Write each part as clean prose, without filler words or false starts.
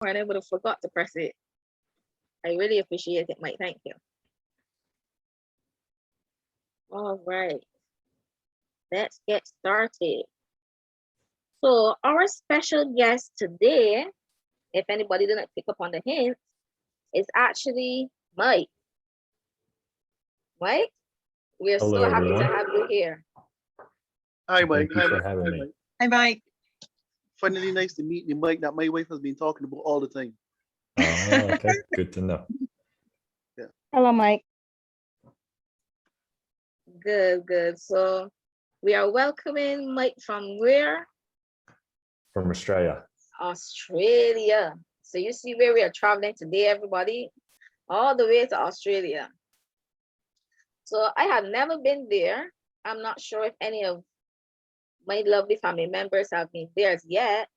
I would have forgot to press it. I really appreciate it, Mike. Thank you. All right, let's get started. So our special guest today, if anybody didn't pick up on the hint, is actually Mike. Mike, we're Hello, so happy to everyone. have you here. Hi, Mike. Thank you for having me. Hi, Mike. Finally, nice to meet you, Mike. That my wife has been talking about all the time. Oh, okay. Good to know. Yeah. Hello, Mike. Good. So we are welcoming Mike from where? From Australia. Australia. So you see where we are traveling today, everybody, all the way to Australia. So I have never been there. I'm not sure if any of my lovely family members have been there as yet,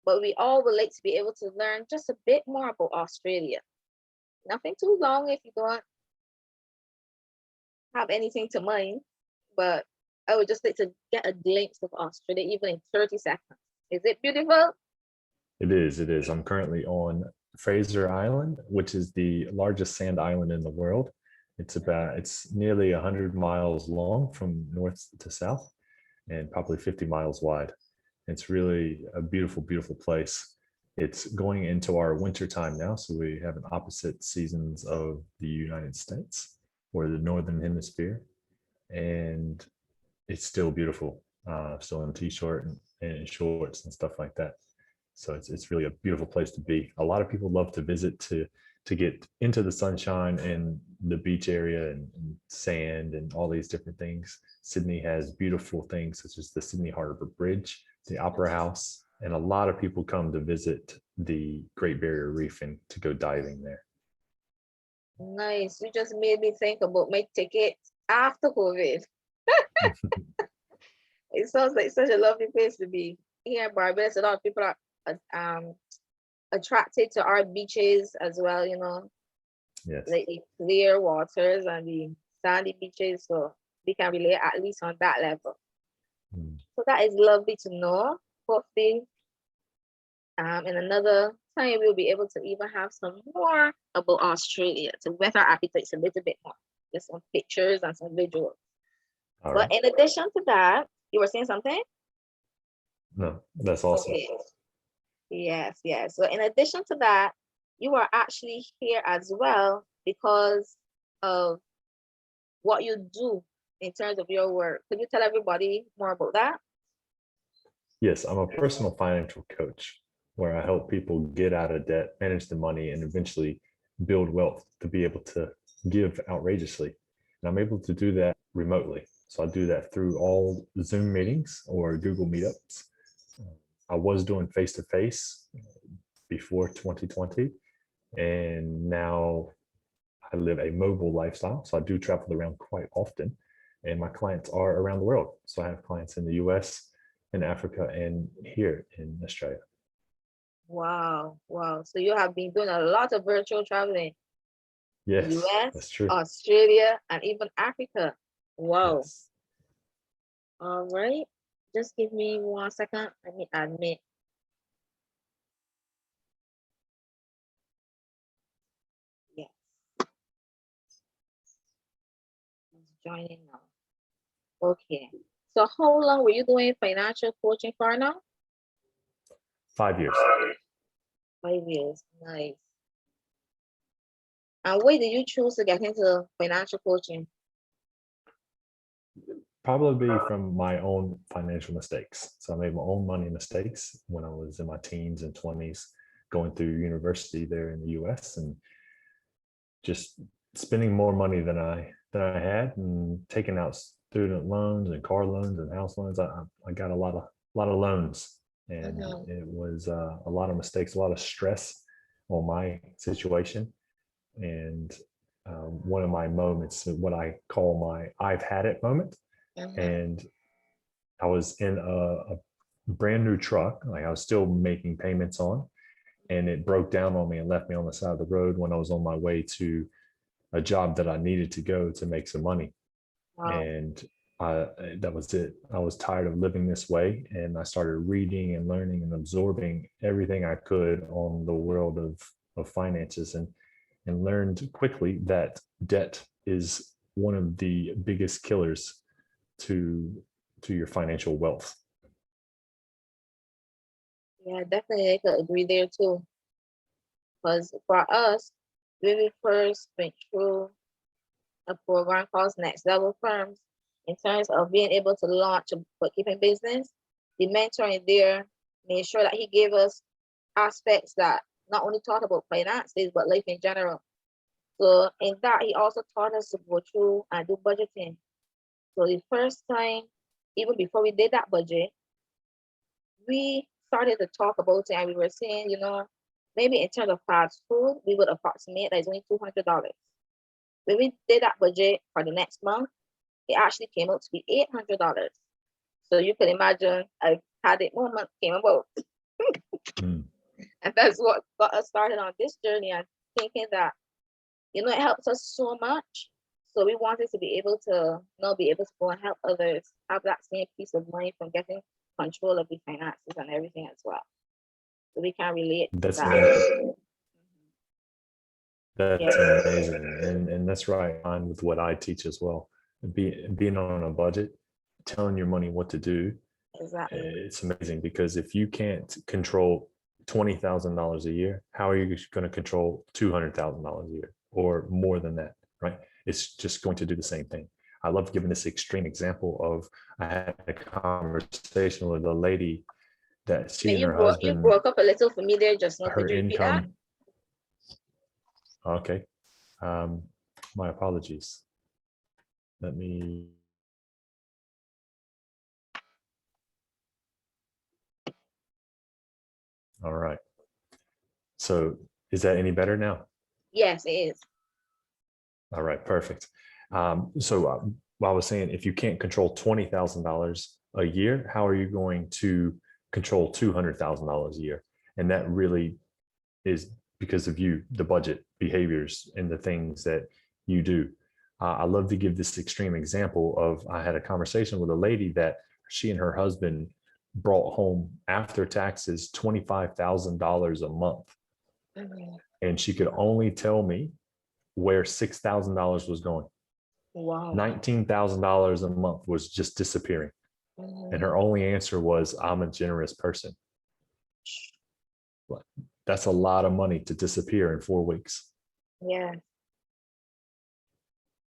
but we all would like to be able to learn just a bit more about Australia. Nothing too long if you don't have anything to mind, but I would just like to get a glimpse of Australia, even in 30 seconds. Is it beautiful? It is. I'm currently on Fraser Island, which is the largest sand island in the world. It's nearly 100 miles long from north to south and probably 50 miles wide. It's really a beautiful, beautiful place. It's going into our winter time now, so we have an opposite seasons of the United States or the Northern Hemisphere, and it's still beautiful, still in t-shirt and shorts and stuff like that. So it's really a beautiful place to be. A lot of people love to visit to get into the sunshine and the beach area and sand and all these different things. Sydney has beautiful things such as the Sydney Harbour Bridge, the Opera House, and a lot of people come to visit the Great Barrier Reef and to go diving there. Nice. You just made me think about my ticket after COVID. It sounds like such a lovely place to be. Here in Barbados, a lot of people are attracted to our beaches as well, Yes. like the clear waters and the sandy beaches. So we can relate at least on that level. So that is lovely to know. Hopefully, in another time, we'll be able to even have some more about Australia to whet our appetites a little bit more. Just some pictures and some visuals. All But right. in addition to that, you were saying something? No, that's awesome. Okay. Yes. So in addition to that, you are actually here as well because of what you do in terms of your work. Could you tell everybody more about that? Yes, I'm a personal financial coach where I help people get out of debt, manage the money, and eventually build wealth to be able to give outrageously. And I'm able to do that remotely. So I do that through all Zoom meetings or Google Meetups. I was doing face-to-face before 2020, and now I live a mobile lifestyle. So I do travel around quite often, and my clients are around the world. So I have clients in the US, in Africa, and here in Australia. Wow. So you have been doing a lot of virtual traveling. Yes, US, that's true. Australia, and even Africa. Wow. Yes. All right. Just give me 1 second. Let me admit. Yes. He's joining now. Okay. So how long were you doing financial coaching for now? 5 years. 5 years. Nice. And why did you choose to get into financial coaching? Probably from my own financial mistakes. So I made my own money mistakes when I was in my teens and 20s, going through university there in the US, and just spending more money than I had, and taking out student loans and car loans and house loans. I got a lot of loans, and it was a lot of mistakes, a lot of stress on my situation. And one of my moments, what I call my I've had it moment. And I was in a brand new truck, like I was still making payments on, and it broke down on me and left me on the side of the road when I was on my way to a job that I needed to go to make some money. Wow. And that was it. I was tired of living this way, and I started reading and learning and absorbing everything I could on the world of finances, and learned quickly that debt is one of the biggest killers to your financial wealth. Yeah, definitely I could agree there too. Because for us, when we first went through a program called Next Level Firms, in terms of being able to launch a bookkeeping business, the mentor in there made sure that he gave us aspects that not only taught about finances, but life in general. So in that, he also taught us to go through and do budgeting. So the first time, even before we did that budget, we started to talk about it and we were saying, maybe in terms of fast food, we would approximate that it's only $200. When we did that budget for the next month, it actually came out to be $800. So you can imagine a panic moment came about. Mm. And that's what got us started on this journey and thinking that, it helps us so much. So we wanted to be able to, be able to go and help others have that same peace of mind from getting control of the finances and everything as well. So we can relate to That's that. amazing. Yeah, That's amazing, and that's right on with what I teach as well. Being on a budget, telling your money what to do, exactly. it's amazing, because if you can't control $20,000 a year, how are you going to control $200,000 a year or more than that, right? It's just going to do the same thing. I love giving this extreme example of, I had a conversation with a lady that she and her You husband, broke up a little for me there just now. her Could you repeat that? income. Okay. My apologies. Let me. All right. So is that any better now? Yes, it is. All right, perfect. So I was saying, if you can't control $20,000 a year, how are you going to control $200,000 a year? And that really is because of you, the budget, behaviors, and the things that you do. I love to give this extreme example of, I had a conversation with a lady that she and her husband brought home after taxes $25,000 a month. Mhm. And she could only tell me where $6,000 was going. Wow. $19,000 a month was just disappearing. Mhm. And her only answer was, I'm a generous person. That's a lot of money to disappear in 4 weeks. Yeah.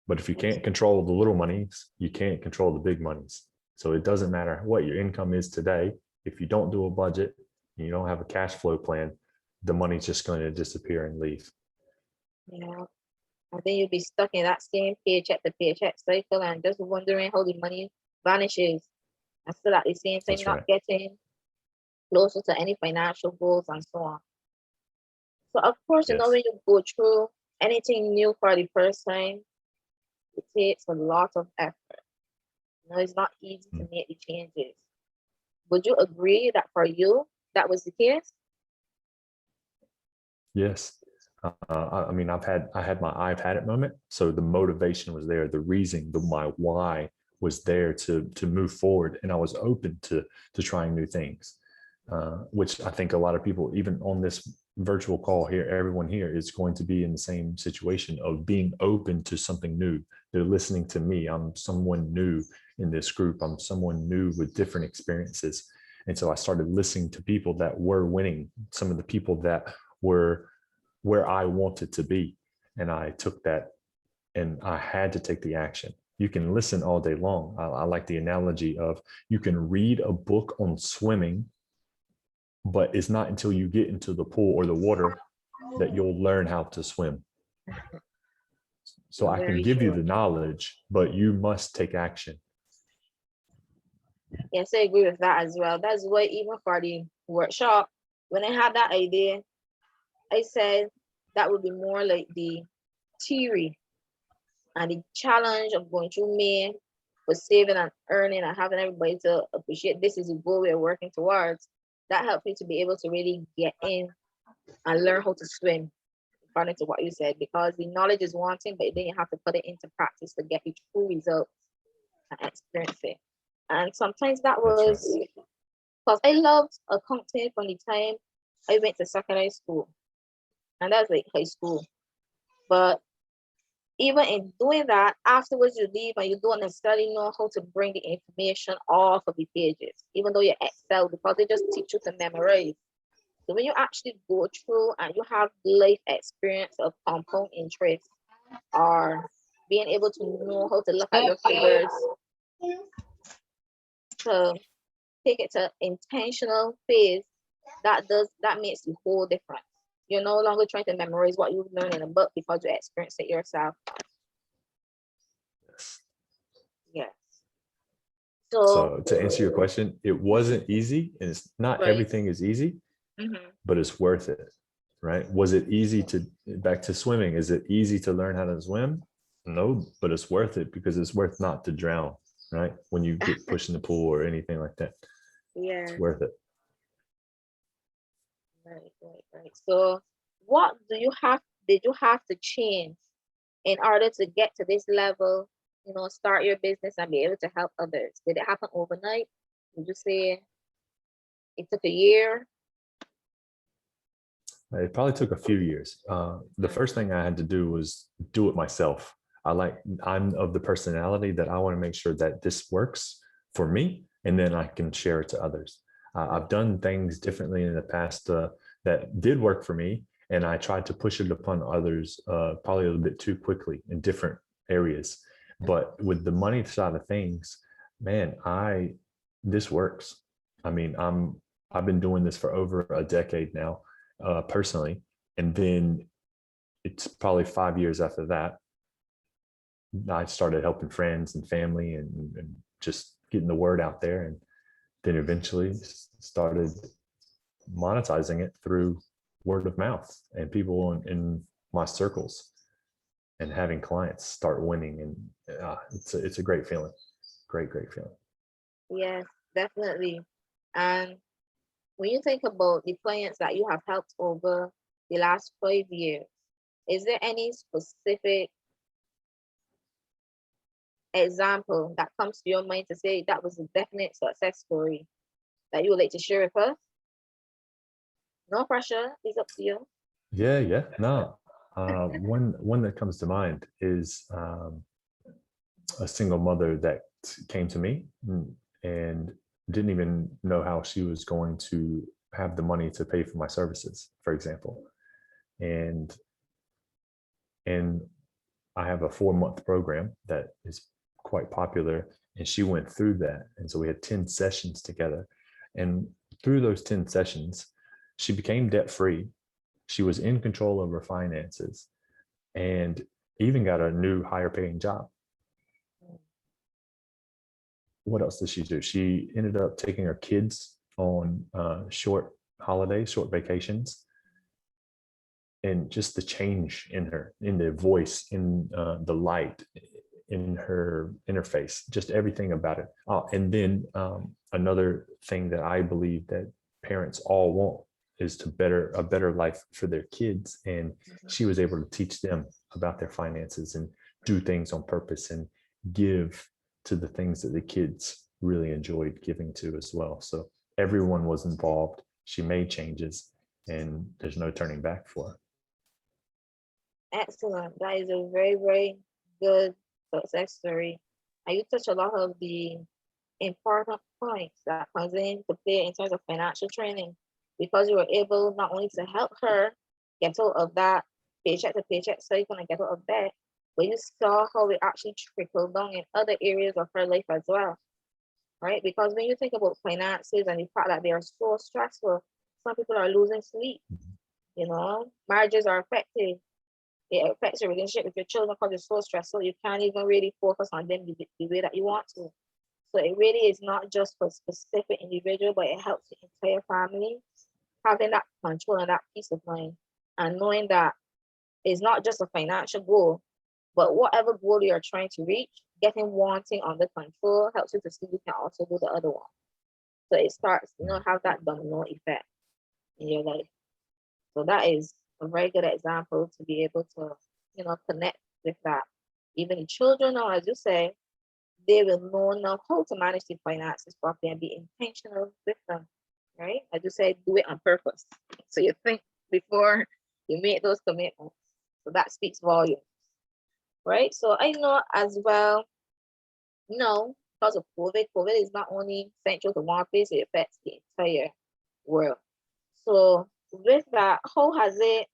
But if you can't control the little monies, you can't control the big monies. So it doesn't matter what your income is today. If you don't do a budget and you don't have a cash flow plan, the money's just going to disappear and leave. Yeah. And then you'll be stuck in that same paycheck to paycheck cycle and just wondering how the money vanishes. And still at the same time That's not right. getting closer to any financial goals and so on. So of course, Yes. when you go through anything new for the first time, it takes a lot of effort. It's not easy to make the changes. Would you agree that for you, that was the case? Yes. I mean, I had my I've had it moment. So the motivation was there, the reason, my why was there to move forward, and I was open to trying new things, which I think a lot of people, even on this virtual call here, everyone here is going to be in the same situation of being open to something new. They're listening to me. I'm someone new in this group. I'm someone new with different experiences. And so I started listening to people that were winning, some of the people that were where I wanted to be. And I took that, and I had to take the action. You can listen all day long. I like the analogy of, you can read a book on swimming, but it's not until you get into the pool or the water that you'll learn how to swim. So I can Very give you true. the knowledge, but you must take action. Yes, I agree with that as well. That's why even for the workshop, when I had that idea, I said that would be more like the theory, and the challenge of going through May for saving and earning and having everybody to appreciate this is a goal we're working towards. That helped me to be able to really get in and learn how to swim, according to what you said, because the knowledge is one thing, but then you have to put it into practice to get the true results. and experience it. And sometimes that That's right. was because I loved accounting from the time I went to secondary school, and that's like high school. But even in doing that, afterwards you leave and you don't necessarily know how to bring the information off of the pages, even though you excel because they just teach you to memorize. So when you actually go through and you have life experience of compound interest or being able to know how to look at your figures, to take it to intentional phase, that makes the whole difference. You're no longer trying to memorize what you've learned in a book because you experience it yourself. Yes. So So to answer your question, it wasn't easy, and it's not right. everything is easy, but it's worth it, right? Was it easy to back to swimming? Is it easy to learn how to swim? No, but it's worth it because it's worth not to drown, right? When you get pushed in the pool or anything like that, Yeah. it's worth it. Right. So what did you have to change in order to get to this level, start your business and be able to help others? Did it happen overnight? Would you say it took a year? It probably took a few years. The first thing I had to do was do it myself. I'm of the personality that I want to make sure that this works for me, and then I can share it to others. I've done things differently in the past that did work for me, and I tried to push it upon others probably a little bit too quickly in different areas. But with the money side of things, man, this works. I mean, I've been doing this for over a decade now, personally, and then it's probably 5 years after that I started helping friends and family and just getting the word out there, and then eventually started monetizing it through word of mouth and people in my circles, and having clients start winning, and it's a great feeling. Great feeling. Yes, definitely. And when you think about the clients that you have helped over the last 5 years, is there any specific example that comes to your mind to say that was a definite success story that you would like to share with us? No pressure, it's up to you. Yeah. No, one that comes to mind is a single mother that came to me and didn't even know how she was going to have the money to pay for my services, for example. And I have a 4-month program that is quite popular, and she went through that. And so we had 10 sessions together. And through those 10 sessions, she became debt free. She was in control of her finances and even got a new higher paying job. What else did she do? She ended up taking her kids on short holidays, short vacations, and just the change in her, in the voice, in the light, in her interface, just everything about it. And then another thing that I believe that parents all want is a better life for their kids. And she was able to teach them about their finances and do things on purpose and give to the things that the kids really enjoyed giving to as well. So everyone was involved. She made changes, and there's no turning back for her. Excellent. That is a very, very good success story. And you touch a lot of the important points that comes into play in terms of financial training, because you were able not only to help her get out of that paycheck to paycheck cycle and get out of debt, but you saw how it actually trickled down in other areas of her life as well, right? Because when you think about finances and the fact that they are so stressful, some people are losing sleep, marriages are affected. It affects your relationship with your children because it's so stressful. You can't even really focus on them the way that you want to. So it really is not just for a specific individual, but it helps the entire family having that control and that peace of mind, and knowing that it's not just a financial goal, but whatever goal you're trying to reach, getting wanting under control helps you to see you can also do the other one. So it starts, have that domino effect in your life. So that is a very good example to be able to, connect with that. Even the children, or as you say, they will know now how to manage the finances properly and be intentional with them, right? I just say do it on purpose. So you think before you make those commitments. So that speaks volumes, right? So I know as well, because of COVID is not only central to one place, it affects the entire world. So with that, how has it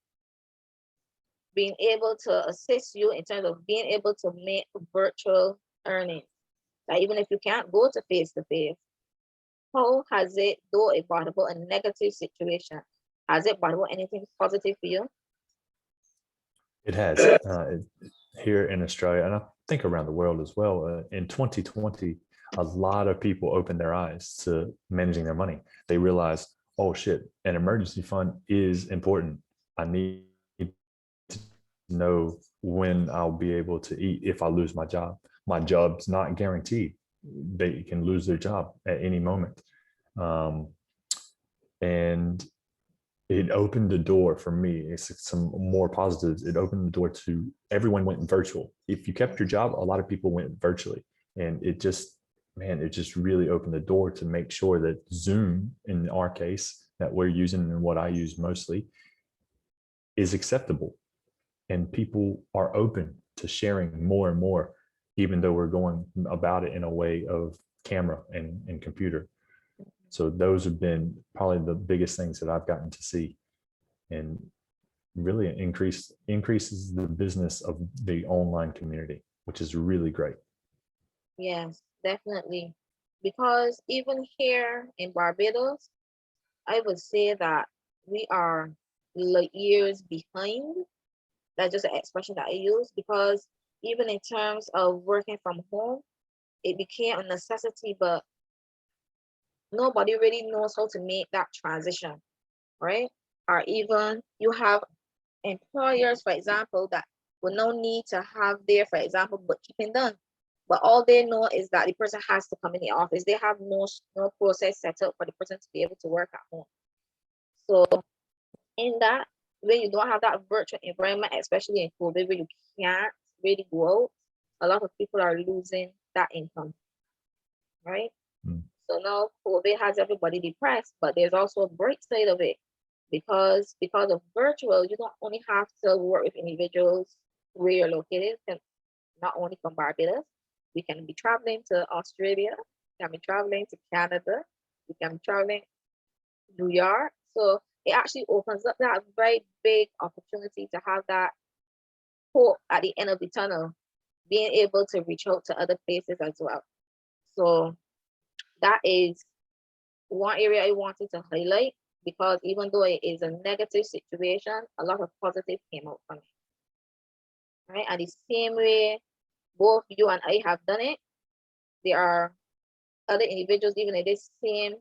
been able to assist you in terms of being able to make virtual earnings? That even if you can't go to face, how has it, though it brought about a negative situation, has it brought about anything positive for you? It has here in Australia, and I think around the world as well. In 2020, a lot of people opened their eyes to managing their money. They realized, oh shit, an emergency fund is important. I need to know when I'll be able to eat if I lose my job. My job's not guaranteed. They can lose their job at any moment. And it opened the door for me. It's some more positives. It opened the door to everyone went virtual. If you kept your job, a lot of people went virtually. And it just really opened the door to make sure that Zoom, in our case, that we're using and what I use mostly, is acceptable. And people are open to sharing more and more, even though we're going about it in a way of camera and computer. So those have been probably the biggest things that I've gotten to see, and really increases the business of the online community, which is really great. Yes, definitely. Because even here in Barbados, I would say that we are like years behind. That's just an expression that I use, because even in terms of working from home, it became a necessity, but nobody really knows how to make that transition, right? Or even you have employers, for example, that will now need to have their, for example, bookkeeping done. But all they know is that the person has to come in the office. They have no process set up for the person to be able to work at home. So in that, when you don't have that virtual environment, especially in COVID, where you can't really go out, a lot of people are losing that income, right? Mm. So now COVID has everybody depressed, but there's also a bright side of it, because of virtual, you don't only have to work with individuals where you're located, and not only from Barbados, we can be traveling to Australia, we can be traveling to Canada, we can be traveling to New York. So it actually opens up that very big opportunity to have that hope at the end of the tunnel, being able to reach out to other places as well. So that is one area I wanted to highlight, because even though it is a negative situation, a lot of positive came out from it. Right? And the same way both you and I have done it, there are other individuals, even in this same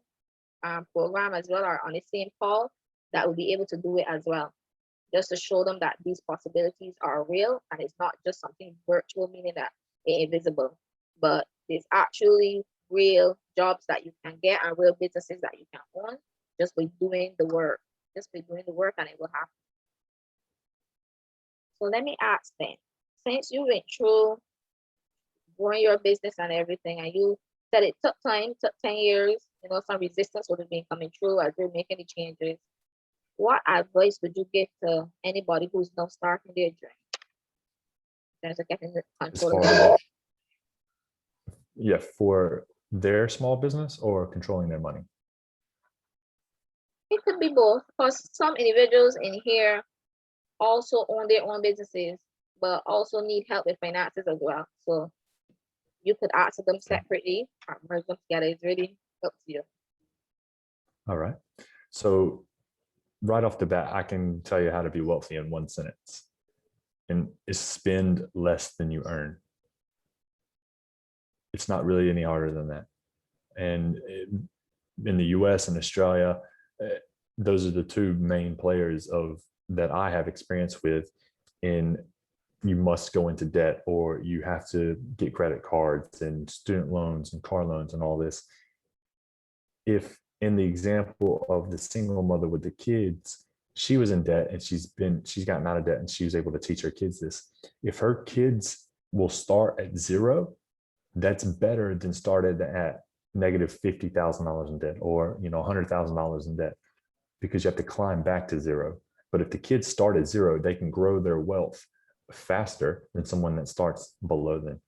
program as well, or on the same call, that will be able to do it as well, just to show them that these possibilities are real, and it's not just something virtual, meaning that it's invisible, but it's actually real jobs that you can get and real businesses that you can own just by doing the work. Just by doing the work, and it will happen. So let me ask then, since you went through growing your business and everything, and you said it took time, took 10 years, some resistance would have been coming through as you're making the changes, what advice would you give to anybody who's now starting their journey in terms of getting the As control of far their as, yeah, for their small business or controlling their money? It could be both, because some individuals in here also own their own businesses, but also need help with finances as well. So you could answer them separately or merge them together. It's really up to you. All right. So right off the bat, I can tell you how to be wealthy in one sentence, and is spend less than you earn. It's not really any harder than that. And in the US and Australia, those are the two main players that I have experience with in you must go into debt, or you have to get credit cards and student loans and car loans and all this. If in the example of the single mother with the kids, she was in debt and she's gotten out of debt and she was able to teach her kids this. If her kids will start at zero, That's better than started at negative $50,000 in debt, or $100,000 in debt, because you have to climb back to zero. But if the kids start at zero, they can grow their wealth faster than someone that starts below them.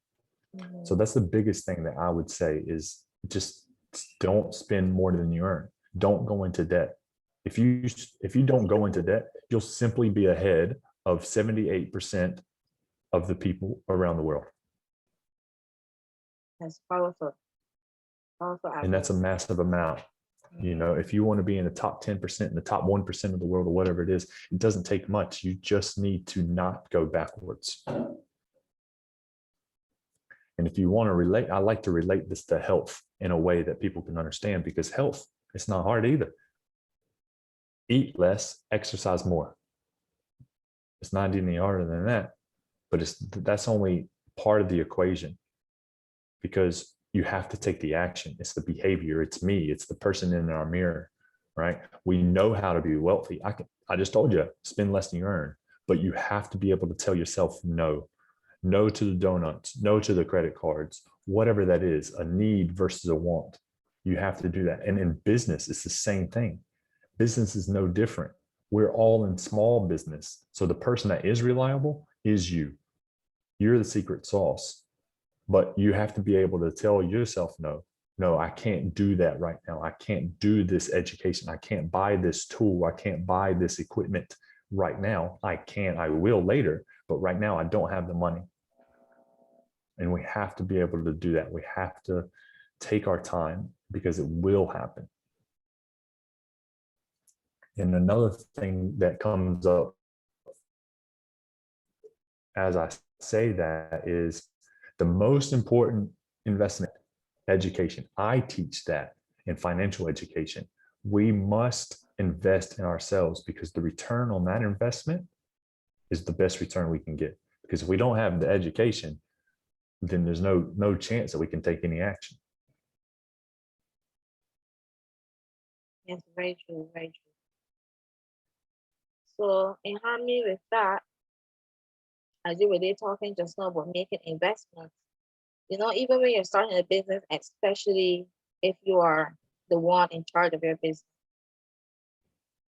So that's the biggest thing that I would say is just don't spend more than you earn. Don't go into debt. If you don't go into debt, you'll simply be ahead of 78% of the people around the world. That's powerful. Powerful. And that's a massive amount. If you want to be in the top 10%, in the top 1% of the world, or whatever it is, it doesn't take much. You just need to not go backwards. And if you want to relate, I like to relate this to health in a way that people can understand, because health, it's not hard either. Eat less, exercise more. It's not any harder than that, but that's only part of the equation, because you have to take the action. It's the behavior. It's me. It's the person in our mirror, right? We know how to be wealthy. I just told you, spend less than you earn, but you have to be able to tell yourself no. No to the donuts, no to the credit cards, whatever that is, a need versus a want. You have to do that. And in business, it's the same thing. Business is no different. We're all in small business. So the person that is reliable is you. You're the secret sauce. But you have to be able to tell yourself, no, I can't do that right now. I can't do this education. I can't buy this tool. I can't buy this equipment right now. I will later, but right now I don't have the money. And we have to be able to do that. We have to take our time, because it will happen. And another thing that comes up as I say that is the most important investment, education. I teach that in financial education. We must invest in ourselves, because the return on that investment is the best return we can get. Because if we don't have the education, then there's no chance that we can take any action. Yes, very true, very true. So in harmony with that, as you were there talking just now about making investments, even when you're starting a business, especially if you are the one in charge of your business,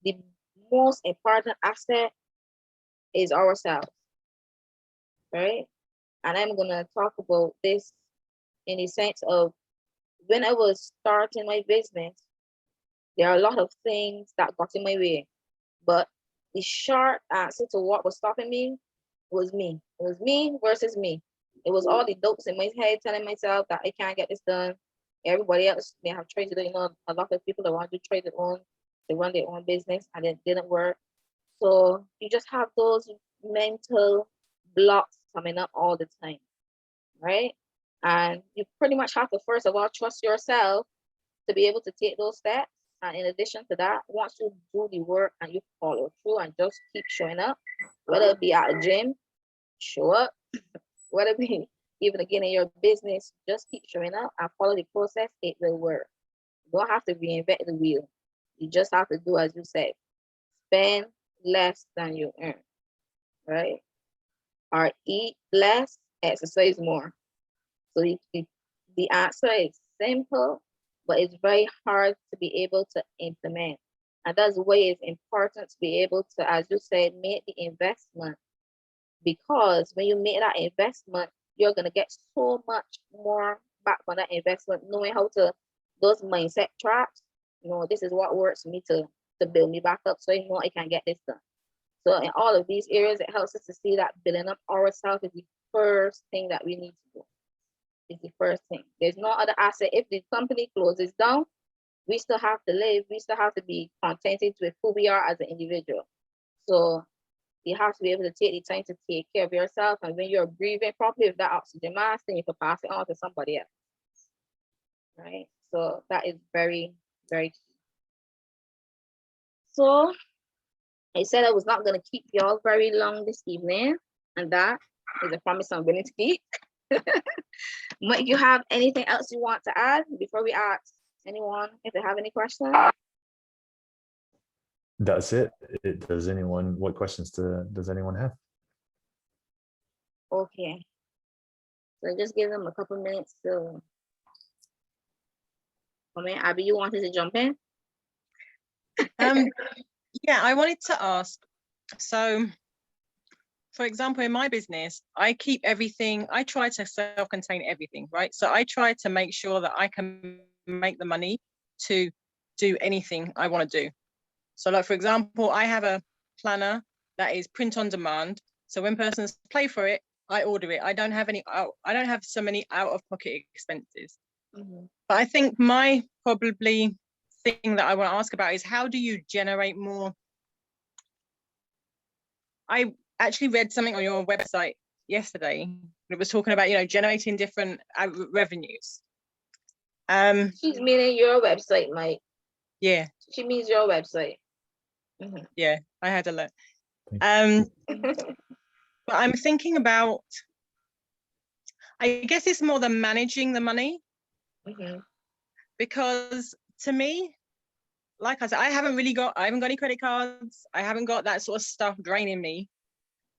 the most important asset is ourselves, right? And I'm going to talk about this in the sense of, when I was starting my business, there are a lot of things that got in my way. But the short answer to what was stopping me was me. It was me versus me. It was all the doubts in my head telling myself that I can't get this done. Everybody else, they have traded, a lot of people that want to trade their own, they run their own business, and it didn't work. So you just have those mental blocks coming up all the time, right? And you pretty much have to, first of all, trust yourself to be able to take those steps. And in addition to that, once you do the work and you follow through and just keep showing up, whether it be at a gym, show up, whether it be even again in your business, just keep showing up and follow the process. It will work. You don't have to reinvent the wheel. You just have to do as you said. Spend less than you earn, right? Or eat less, exercise more. So the answer is simple, but it's very hard to be able to implement. And that's why it's important to be able to, as you said, make the investment. Because when you make that investment, you're going to get so much more back from that investment, knowing how to, those mindset traps, this is what works for me to build me back up, so I can get this done. So in all of these areas, it helps us to see that building up ourselves is the first thing that we need to do. Is the first thing. There's no other asset. If the company closes down, we still have to live. We still have to be contented with who we are as an individual. So you have to be able to take the time to take care of yourself. And when you're breathing properly with that oxygen mask, then you can pass it on to somebody else. Right? So that is very, very key. So I said I was not going to keep y'all very long this evening. And that is a promise I'm willing to keep. Might you have anything else you want to add before we ask anyone if they have any questions? That's it. What questions does anyone have? Okay. So just give them a couple minutes to come in. Abby, you wanted to jump in? Yeah, I wanted to ask. So, for example, in my business, I keep everything, I try to self-contain everything, right? So I try to make sure that I can make the money to do anything I want to do. So like, for example, I have a planner that is print on demand. So when persons pay for it, I order it. I don't have so many out of pocket expenses. But I think my probably thing that I want to ask about is, how do you generate more? I actually read something on your website yesterday. It was talking about, generating different revenues. She's meaning your website, Mike. Yeah. She means your website. Yeah, I had a look. But I'm thinking about, I guess it's more than managing the money. Because to me, like I said, I haven't got any credit cards. I haven't got that sort of stuff draining me.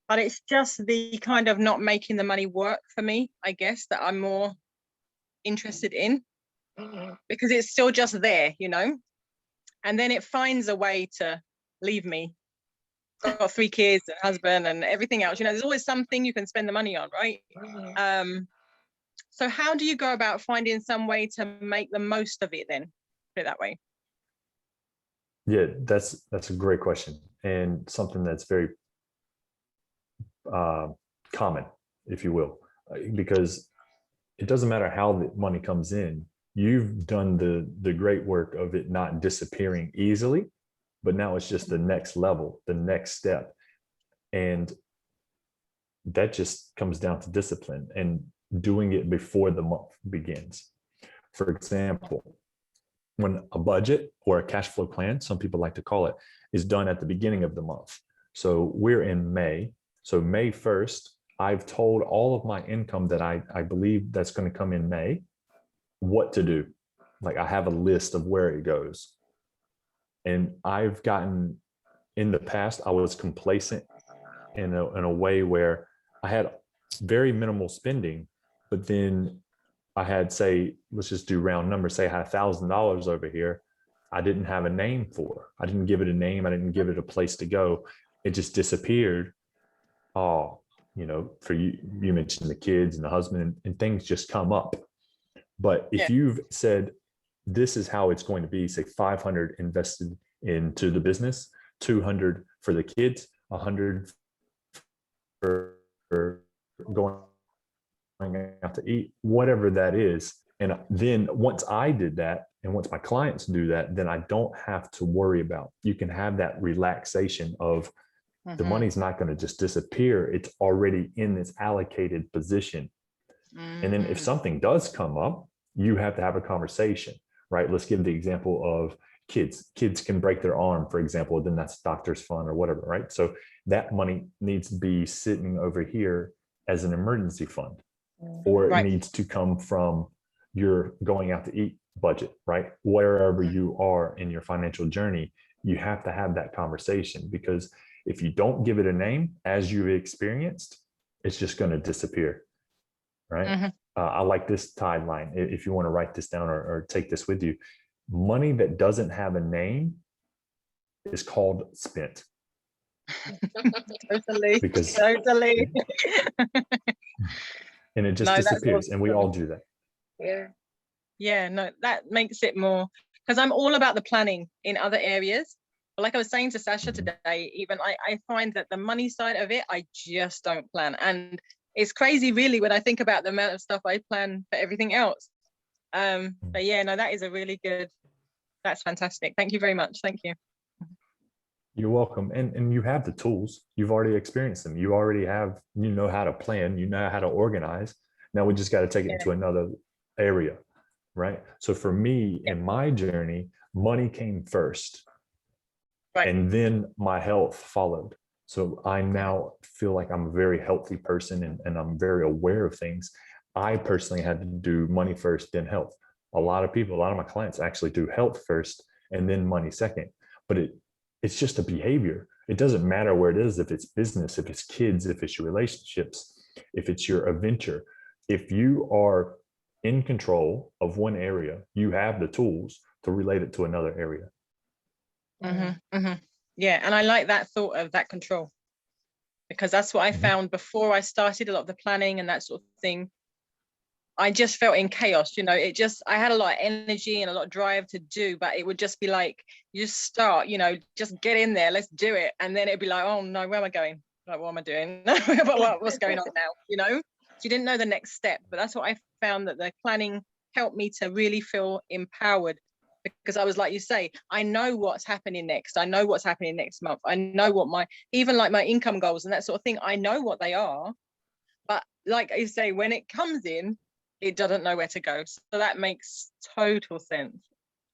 But it's just the kind of not making the money work for me, I guess, that I'm more interested in. Because it's still just there, and then it finds a way to leave me. I've got 3 kids, a husband, and everything else. There's always something you can spend the money on, right? So how do you go about finding some way to make the most of it then? Put it that way. Yeah, that's a great question, and something that's very common, if you will, because it doesn't matter how the money comes in. You've done the great work of it not disappearing easily, but now it's just the next level, the next step. And that just comes down to discipline and doing it before the month begins. For example, when a budget or a cash flow plan, some people like to call it, is done at the beginning of the month. So we're in May. So May 1st, I've told all of my income that I believe that's going to come in May, what to do. Like, I have a list of where it goes. And I've gotten, in the past, I was complacent in a way where I had very minimal spending, but then I had, say, let's just do round numbers, say I had $1,000 over here. I didn't have a name for. I didn't give it a name. I didn't give it a place to go. It just disappeared. Oh, for you mentioned the kids and the husband, and things just come up. But if you've said, this is how it's going to be, say 500 invested into the business, 200 for the kids, 100 for going out to eat, whatever that is. And then once I did that, and once my clients do that, then I don't have to worry about, you can have that relaxation of the money's not going to just disappear. It's already in this allocated position. And then if something does come up, you have to have a conversation, right? Let's give the example of kids. Kids can break their arm, for example, then that's doctor's fund or whatever, right? So that money needs to be sitting over here as an emergency fund, or it needs to come from your going out to eat budget, right? Wherever you are in your financial journey, you have to have that conversation, because if you don't give it a name, as you've experienced, it's just going to disappear, right? I like this tagline. If you want to write this down or take this with you, money that doesn't have a name is called spent. Totally. Because totally. And it just disappears, awesome. And we all do that. Yeah, no, that makes it more, because I'm all about the planning in other areas. But like I was saying to Sasha today, even I find that the money side of it, I just don't plan. And it's crazy, really, when I think about the amount of stuff I plan for everything else. But yeah, no, that is a really good, that's fantastic. Thank you very much. Thank you. You're welcome. And you have the tools. You've already experienced them. You already have, how to plan, how to organize. Now we just got to take it to another area, right? So for me, in my journey, money came first. Right. And then my health followed. So I now feel like I'm a very healthy person, and I'm very aware of things. I personally had to do money first, then health. A lot of my clients actually do health first and then money second. But it's just a behavior. It doesn't matter where it is, if it's business, if it's kids, if it's your relationships, if it's your adventure. if you are in control of one area, you have the tools to relate it to another area. Yeah, and I like that thought of that control, because that's what I found before I started a lot of the planning and that sort of thing. I just felt in chaos, you know. I had a lot of energy and a lot of drive to do, but it would just be like, you just start, you know, just get in there, let's do it. And then it'd be like, oh no, where am I going? Like, what am I doing? What's going on now? You know, so you didn't know the next step. But that's what I found, that the planning helped me to really feel empowered, because I was, like you say, I know what's happening next. I know what's happening next month. I know what even like my income goals and that sort of thing, I know what they are. But like I say, when it comes in, it doesn't know where to go. So that makes total sense.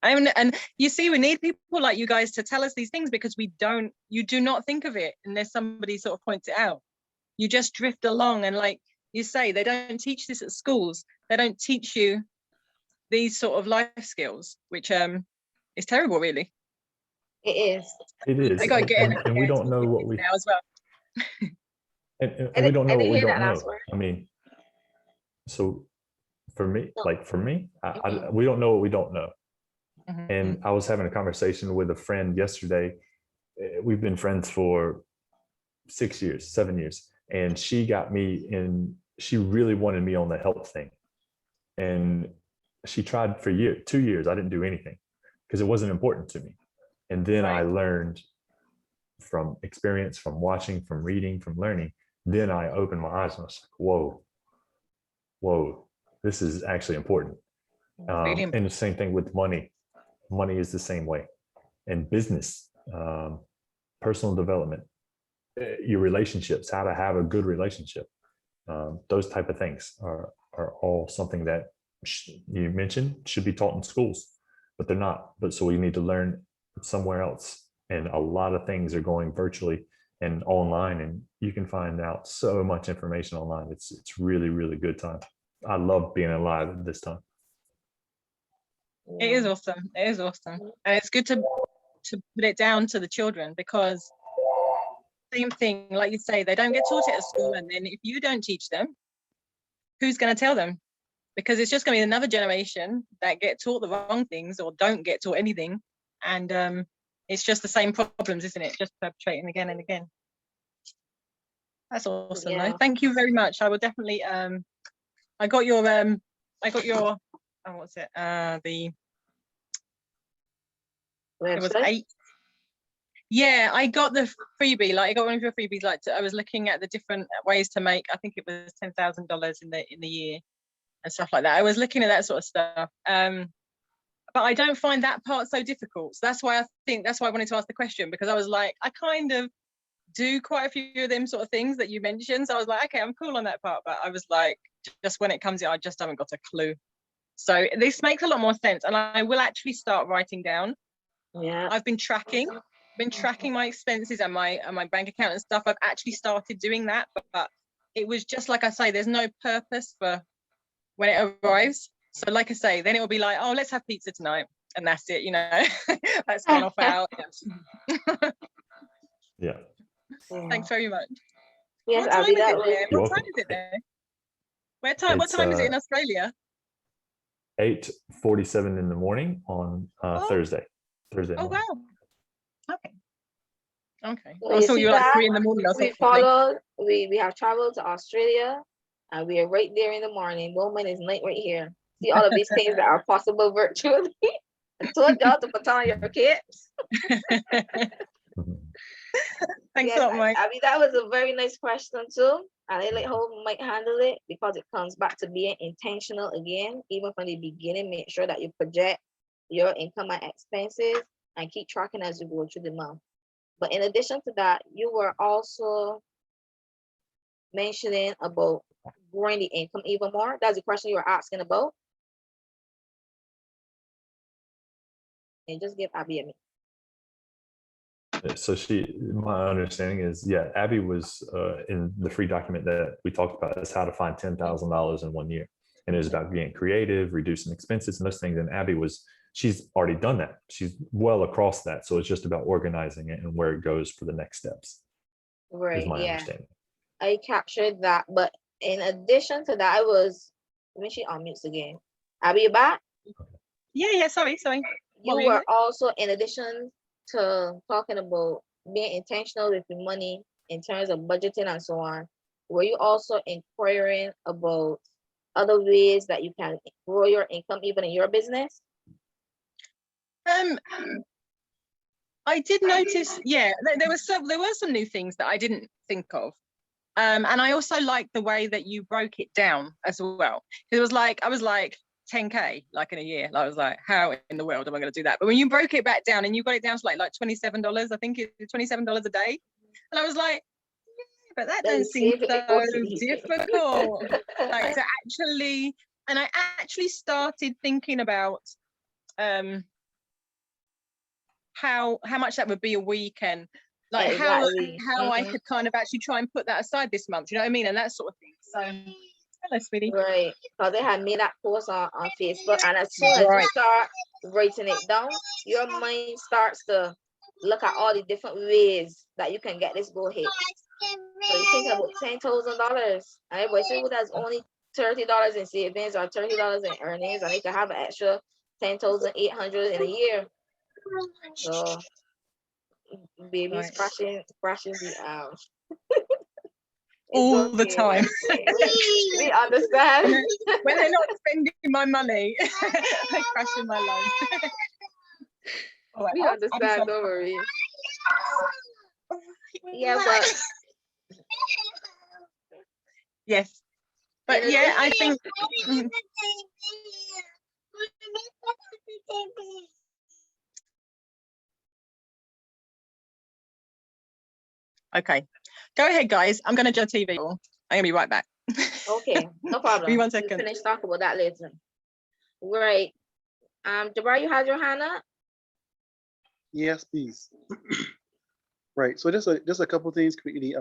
And you see, we need people like you guys to tell us these things, because you do not think of it unless somebody sort of points it out. You just drift along, and like you say, they don't teach this at schools. They don't teach you these sort of life skills, which is terrible, really. It is. It is. I gotta get in And we don't know what we now as well. and we don't know I what didn't we hear don't that know. last word. I mean, so for me, Mhm. we don't know what we don't know. Mhm. And I was having a conversation with a friend yesterday. We've been friends for 6 years, 7 years. And she got me she really wanted me on the health thing. And she tried for 2 years. I didn't do anything because it wasn't important to me. And then I learned from experience, from watching, from reading, from learning. Then I opened my eyes and I was like, whoa, this is actually important. And the same thing with money. Money is the same way. And business, personal development, your relationships, how to have a good relationship. Those type of things are all something that you mentioned should be taught in schools, but they're not. But so we need to learn somewhere else. And a lot of things are going virtually and online, and you can find out so much information online. It's really, really good time. I love being alive at this time. It is awesome. It is awesome. And it's good to put it down to the children, because same thing, like you say, they don't get taught it at school. And then if you don't teach them, who's going to tell them? Because it's just going to be another generation that get taught the wrong things or don't get taught anything. And it's just the same problems, isn't it? Just perpetrating again and again. That's awesome, though. Thank you very much. I will definitely, I got your, oh, what's it? It was 8. Yeah, I got the freebie. Like, I got one of your freebies. Like, I was looking at the different ways to make. I think it was $10,000 in the year and stuff like that. I was looking at that sort of stuff. But I don't find that part so difficult. So that's why I wanted to ask the question, because I was like, I kind of do quite a few of them sort of things that you mentioned. So I was like, okay, I'm cool on that part. But I was like, just when it comes in, I just haven't got a clue. So this makes a lot more sense. And I will actually start writing down. Yeah. I've been tracking my expenses and my bank account and stuff. I've actually started doing that, but it was just like I say, there's no purpose for when it arrives. So like I say, then it will be like, oh, let's have pizza tonight, and that's it, you know. That's gone off out. Yeah. Thanks very much. Yes, what time Abby, is that it was. there? What time is it there? What time is it in Australia? 8:47 in the morning on Thursday. Oh morning. wow. Okay. So So you're like 3 in the morning or something. We have traveled to Australia, and we are right there in the morning. Moment is night right here. See all of these things that are possible virtually. I told y'all to put on your kids. Thanks a lot, Mike. I mean, that was a very nice question too. And I like how Mike handle it, because it comes back to being intentional again. Even from the beginning, make sure that you project your income and expenses and keep tracking as you go through the month. But in addition to that, you were also mentioning about growing the income even more. That's the question you were asking about. And just give Abby a minute. So my understanding is, yeah, Abby was in the free document that we talked about, is how to find $10,000 in 1 year. And it was about being creative, reducing expenses and those things. And Abby she's already done that. She's well across that. So it's just about organizing it and where it goes for the next steps. Right, is my understanding. I captured that, but in addition to that, I was, when she unmutes again, are you back? Yeah, sorry. You What were were also, in addition to talking about being intentional with your money in terms of budgeting and so on, were you also inquiring about other ways that you can grow your income even in your business? I did notice, yeah, there were some new things that I didn't think of. And I also liked the way that you broke it down as well. It was like, I was like 10K, like in a year. I was like, how in the world am I going to do that? But when you broke it back down and you got it down to like $27, I think it's $27 a day. And I was like, yeah, but that doesn't seem so difficult. Like to actually, and I actually started thinking about how much that would be a week, and like Exactly. how I could kind of actually try and put that aside this month, you know what I mean, and that sort of thing. So hello, sweetie. Right, because they had made that post on Facebook, and as soon as you start writing it down, your mind starts to look at all the different ways that you can get this go ahead. So you're thinking about $10,000, and everybody say, well, that's only $30 in savings or $30 in earnings, and they can have an extra 10,800 in a year. So baby's crashing the all the time. we understand. When they're not spending my money, they're crashing my life. Right, we understand, don't worry. Yeah, but yes, but yeah, I think. Okay, go ahead, guys. I'm going to judge TV. I'm going to be right back. Okay, no problem. Give me 1 second. We'll finish talking about that later. Right. Jabbar, you had your hand up? Yes, please. Right. So just a couple things quickly.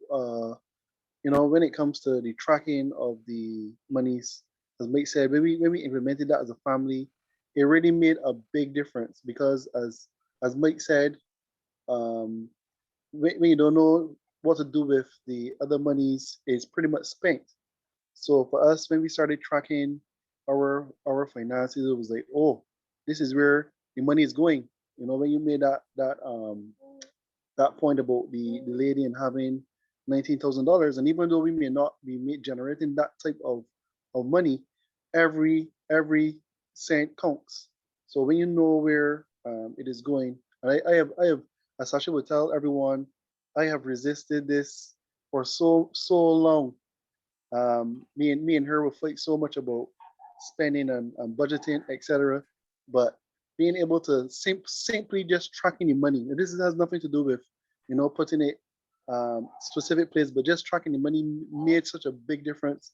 When it comes to the tracking of the monies, as Mike said, when we implemented that as a family, it really made a big difference, because as Mike said, when you don't know what to do with the other monies, it's pretty much spent. So for us, when we started tracking our finances, it was like, oh, this is where the money is going. When you made that point about the lady and having $19,000, and even though we may not be generating that type of money, every cent counts. So when you know where it is going, and I have, as Sasha would tell everyone, I have resisted this for so long. Me and her will fight so much about spending and budgeting, etc. But being able to simply just tracking your money. This has nothing to do with, putting it specific place, but just tracking the money made such a big difference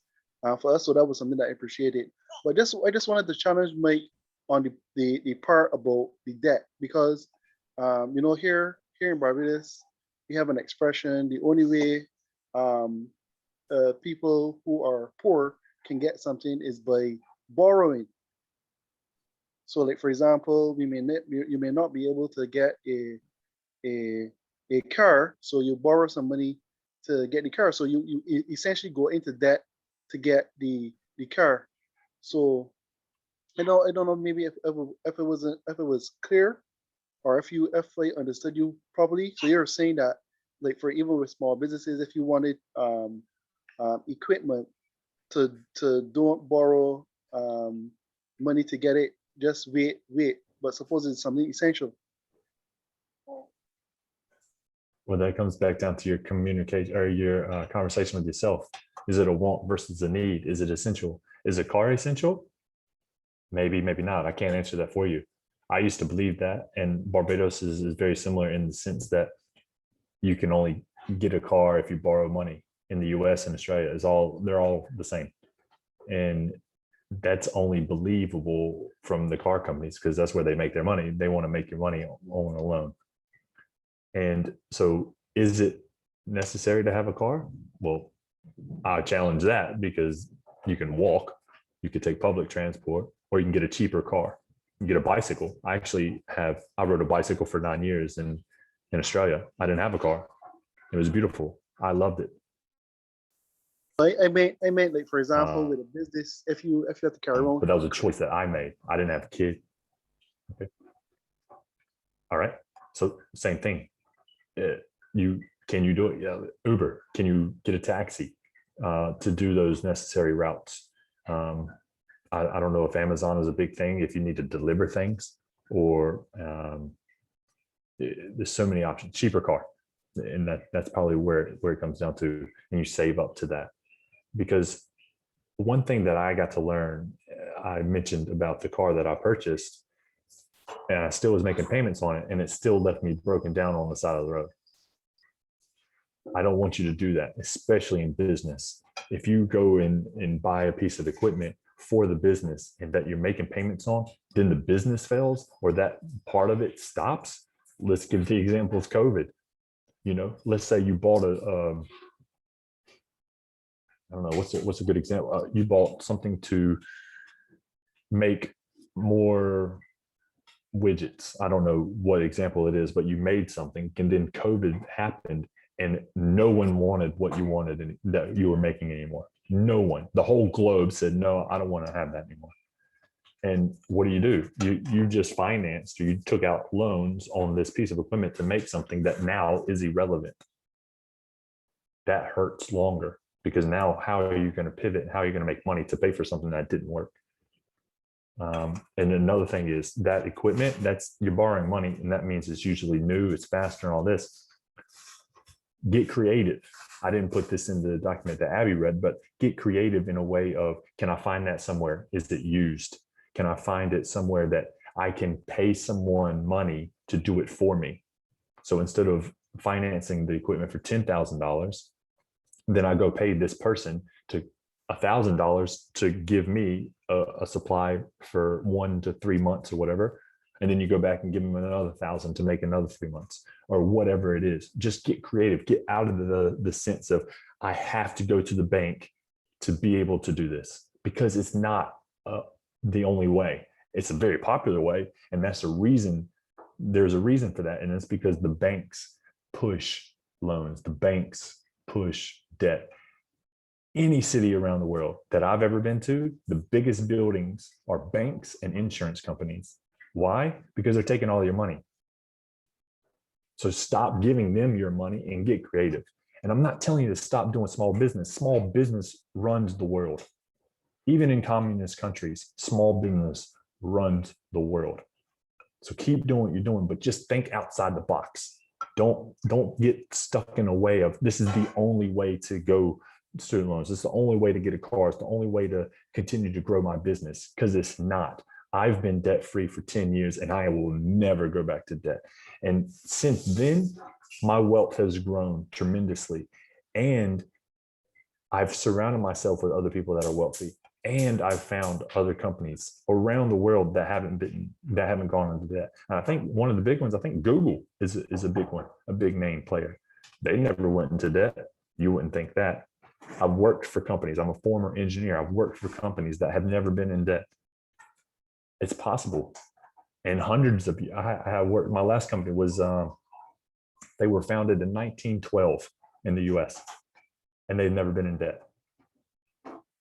for us. So that was something that I appreciated. But I just wanted to challenge Mike on the part about the debt, because here in Barbados, we have an expression: the only way people who are poor can get something is by borrowing. So, like for example, you may not be able to get a car, so you borrow some money to get the car. So you essentially go into debt to get the car. So I don't know, maybe if it was clear, or if I understood you properly. So you're saying that, like, for even with small businesses, if you wanted equipment, to don't borrow money to get it, just wait. But suppose it's something essential. Well, that comes back down to your communication, or your conversation with yourself. Is it a want versus a need? Is it essential? Is a car essential? Maybe, maybe not. I can't answer that for you. I used to believe that, and Barbados is very similar in the sense that you can only get a car if you borrow money. In the US and Australia, they're all the same. And that's only believable from the car companies, because that's where they make their money. They want to make your money on a loan. And so is it necessary to have a car? Well, I challenge that, because you can walk, you could take public transport, or you can get a cheaper car. You get a bicycle. I rode a bicycle for 9 years in Australia. I didn't have a car. It was beautiful. I loved it. I meant like, for example, with a business, if you have to carry on. But that was a choice that I made. I didn't have a kid. Okay. All right. So same thing. Can you do it? Yeah. Uber. Can you get a taxi to do those necessary routes? I don't know if Amazon is a big thing if you need to deliver things, or there's so many options. Cheaper car, and that's probably where it comes down to, and you save up to that. Because one thing that I got to learn, I mentioned about the car that I purchased, and I still was making payments on it, and it still left me broken down on the side of the road. I don't want you to do that, especially in business. If you go and buy a piece of equipment for the business and that you're making payments on, then the business fails or that part of it stops. Let's give the example of COVID. Let's say you bought I don't know, what's a good example? You bought something to make more widgets. I don't know what example it is, but you made something, and then COVID happened, and no one wanted what you wanted and that you were making anymore. No one. The whole globe said, no, I don't want to have that anymore. And what do? You just financed, or you took out loans on this piece of equipment to make something that now is irrelevant. That hurts longer, because now how are you going to pivot? How are you going to make money to pay for something that didn't work? And another thing is that equipment, you're borrowing money, and that means it's usually new, it's faster, and all this. Get creative. I didn't put this in the document that Abby read, but get creative in a way of, can I find that somewhere? Is it used? Can I find it somewhere that I can pay someone money to do it for me? So instead of financing the equipment for $10,000, then I go pay this person to $1,000 to give me a supply for 1 to 3 months or whatever. And then you go back and give them another 1,000 to make another 3 months, or whatever it is. Just get creative, get out of the sense of, I have to go to the bank to be able to do this, because it's not the only way. It's a very popular way. And that's a reason, there's a reason for that. And it's because the banks push loans, the banks push debt. Any city around the world that I've ever been to, the biggest buildings are banks and insurance companies. Why? Because they're taking all your money. So stop giving them your money and get creative. And I'm not telling you to stop doing small business. Small business runs the world. Even in communist countries, small business runs the world. So keep doing what you're doing, but just think outside the box. Don't get stuck in a way of, this is the only way to go student loans. It's the only way to get a car. It's the only way to continue to grow my business, because it's not. I've been debt-free for 10 years and I will never go back to debt. And since then, my wealth has grown tremendously. And I've surrounded myself with other people that are wealthy. And I've found other companies around the world that haven't gone into debt. And I think one of the big ones, I think Google is a big one, a big name player. They never went into debt. You wouldn't think that. I've worked for companies. I'm a former engineer. I've worked for companies that have never been in debt. It's possible. And hundreds of you, I worked, my last company was, they were founded in 1912 in the US, and they've never been in debt.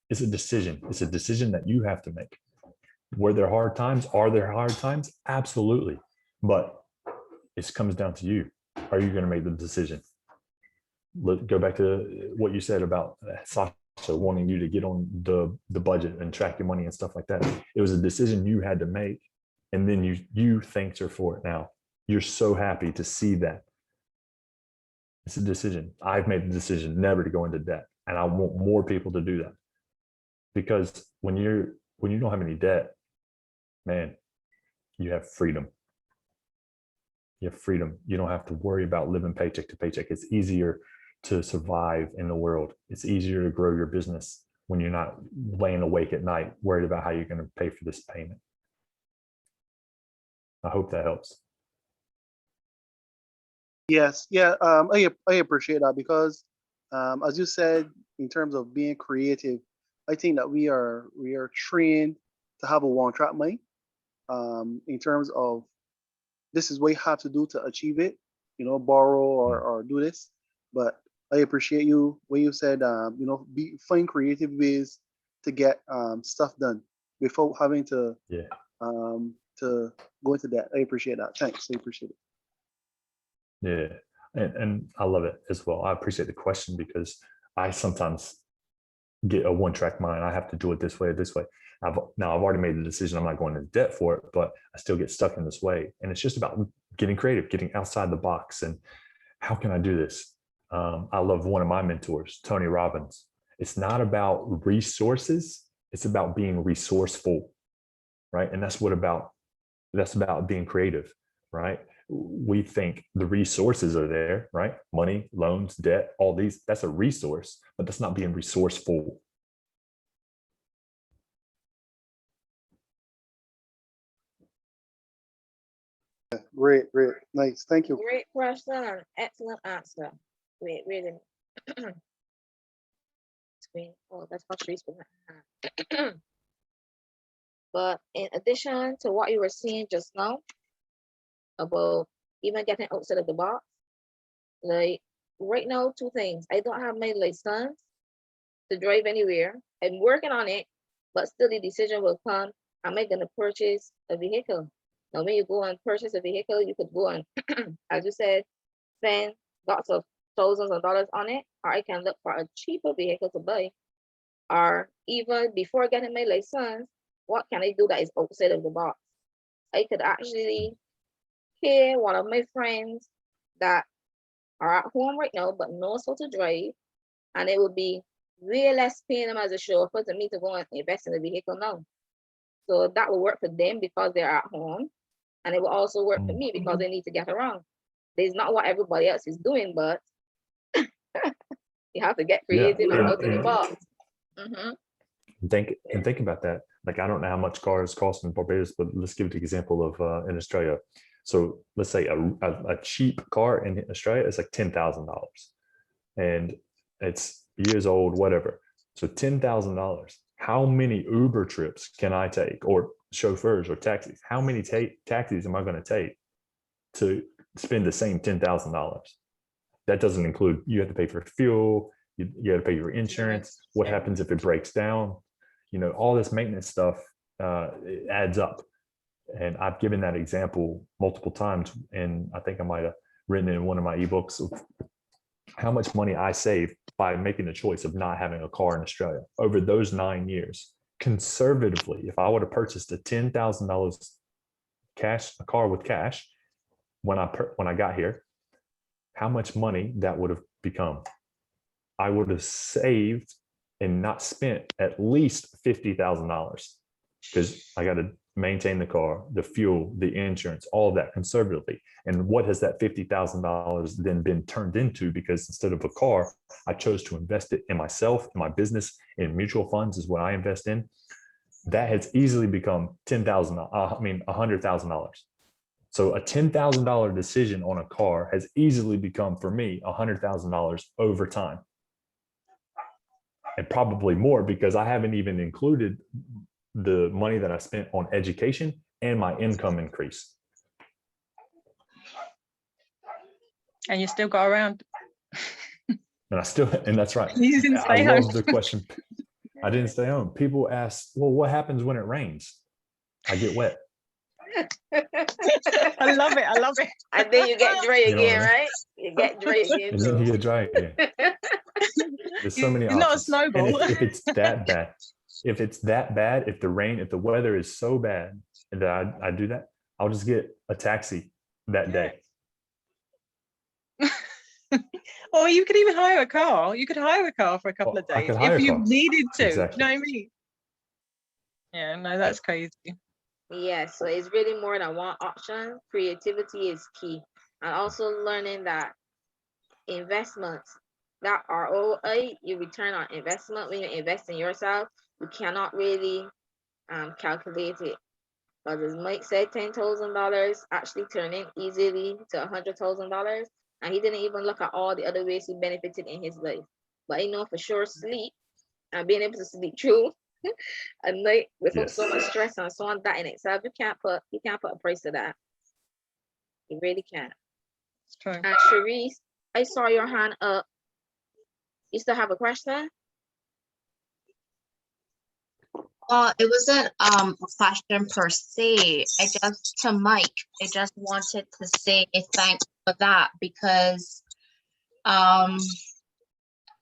It's a decision. It's a decision that you have to make. Were there hard times? Are there hard times? Absolutely. But it comes down to you. Are you going to make the decision? Let's go back to what you said about Sasha wanting you to get on the budget and track your money and stuff like that. It was a decision you had to make, and then you thanked her for it. Now you're so happy to see that. It's a decision. I've made the decision never to go into debt, and I want more people to do that, because when you don't have any debt, man, you have freedom. You have freedom. You don't have to worry about living paycheck to paycheck. It's easier to survive in the world. It's easier to grow your business when you're not laying awake at night worried about how you're going to pay for this payment. I hope that helps. Yes, yeah, I appreciate that, because as you said, in terms of being creative, I think that we are trained to have a one-track mind. In terms of, this is what you have to do to achieve it, borrow or do this. But I appreciate you when you said, find creative ways to get stuff done without having Yeah. to go into that. I appreciate that. Thanks. I appreciate it. Yeah. And I love it as well. I appreciate the question because I sometimes get a one-track mind. I have to do it this way or this way. I've already made the decision. I'm not going into debt for it, but I still get stuck in this way. And it's just about getting creative, getting outside the box. And how can I do this? I love one of my mentors, Tony Robbins. It's not about resources. It's about being resourceful, right? And that's about being creative, right? We think the resources are there, right? Money, loans, debt, all these, that's a resource, but that's not being resourceful. Great, great. Nice. Thank you. Great question and excellent answer. Wait, really. Screen. Oh, that's not trees. But in addition to what you were seeing just now about even getting outside of the box, like right now, two things. I don't have my license to drive anywhere. I'm working on it, but still the decision will come, am I gonna purchase a vehicle? Now, when you go and purchase a vehicle, you could go and, as you said, spend lots of thousands of dollars on it, or I can look for a cheaper vehicle to buy. Or even before getting my license, what can I do that is outside of the box? I could actually pay one of my friends that are at home right now, but knows how to drive, and it would be way less paying them as a chauffeur to me to go and invest in the vehicle now. So that will work for them because they're at home, and it will also work for me because they need to get around. It's not what everybody else is doing, but you have to get creative and out of the box. Think about that. Like, I don't know how much cars cost in Barbados, but let's give the example of in Australia. So let's say a cheap car in Australia is like $10,000, and it's years old, whatever. So $10,000. How many Uber trips can I take, or chauffeurs or taxis? How many taxis am I going to take to spend the same $10,000? That doesn't include, you have to pay for fuel, you have to pay your insurance. What happens if it breaks down? All this maintenance stuff, it adds up. And I've given that example multiple times, and I think I might have written in one of my ebooks of how much money I saved by making the choice of not having a car in Australia over those 9 years. Conservatively, if I would have purchased a $10,000 a car with cash when I got here, how much money that would have become? I would have saved and not spent at least $50,000, because I got to maintain the car, the fuel, the insurance, all of that conservatively. And what has that $50,000 then been turned into? Because instead of a car, I chose to invest it in myself, in my business, in mutual funds is what I invest in. That has easily become $100,000. So a $10,000 decision on a car has easily become, for me, $100,000 over time. And probably more, because I haven't even included the money that I spent on education and my income increase. And you still got around. And that's right. You didn't stay I home. love the question. I didn't stay home. People ask, well, what happens when it rains? I get wet. I love it. And then you get dry You know what again, I mean? right? You get dry again. And then you get dry again. There's so many It's not a options. snowball. And if it's that bad, if the weather is so bad that I do that, I'll just get a taxi that day. Or you could even hire a car. You could hire a car for a couple of I days could hire if a you car. needed to. Exactly. You know what I mean? Yeah, no, that's crazy. Yeah, so it's really more than one option. Creativity is key. And also learning that investments, that ROI, your return on investment, when you invest in yourself, you cannot really calculate it. But as Mike said, $10,000 actually turning easily to $100,000. And he didn't even look at all the other ways he benefited in his life. But I know for sure sleep and being able to sleep through at night without so much stress and so on, that in itself, you can't put a price to that. You really can't. It's true. And Sharice, I saw your hand up. You still have a question? It wasn't a question per se. I just to Mike. I just wanted to say thanks for that because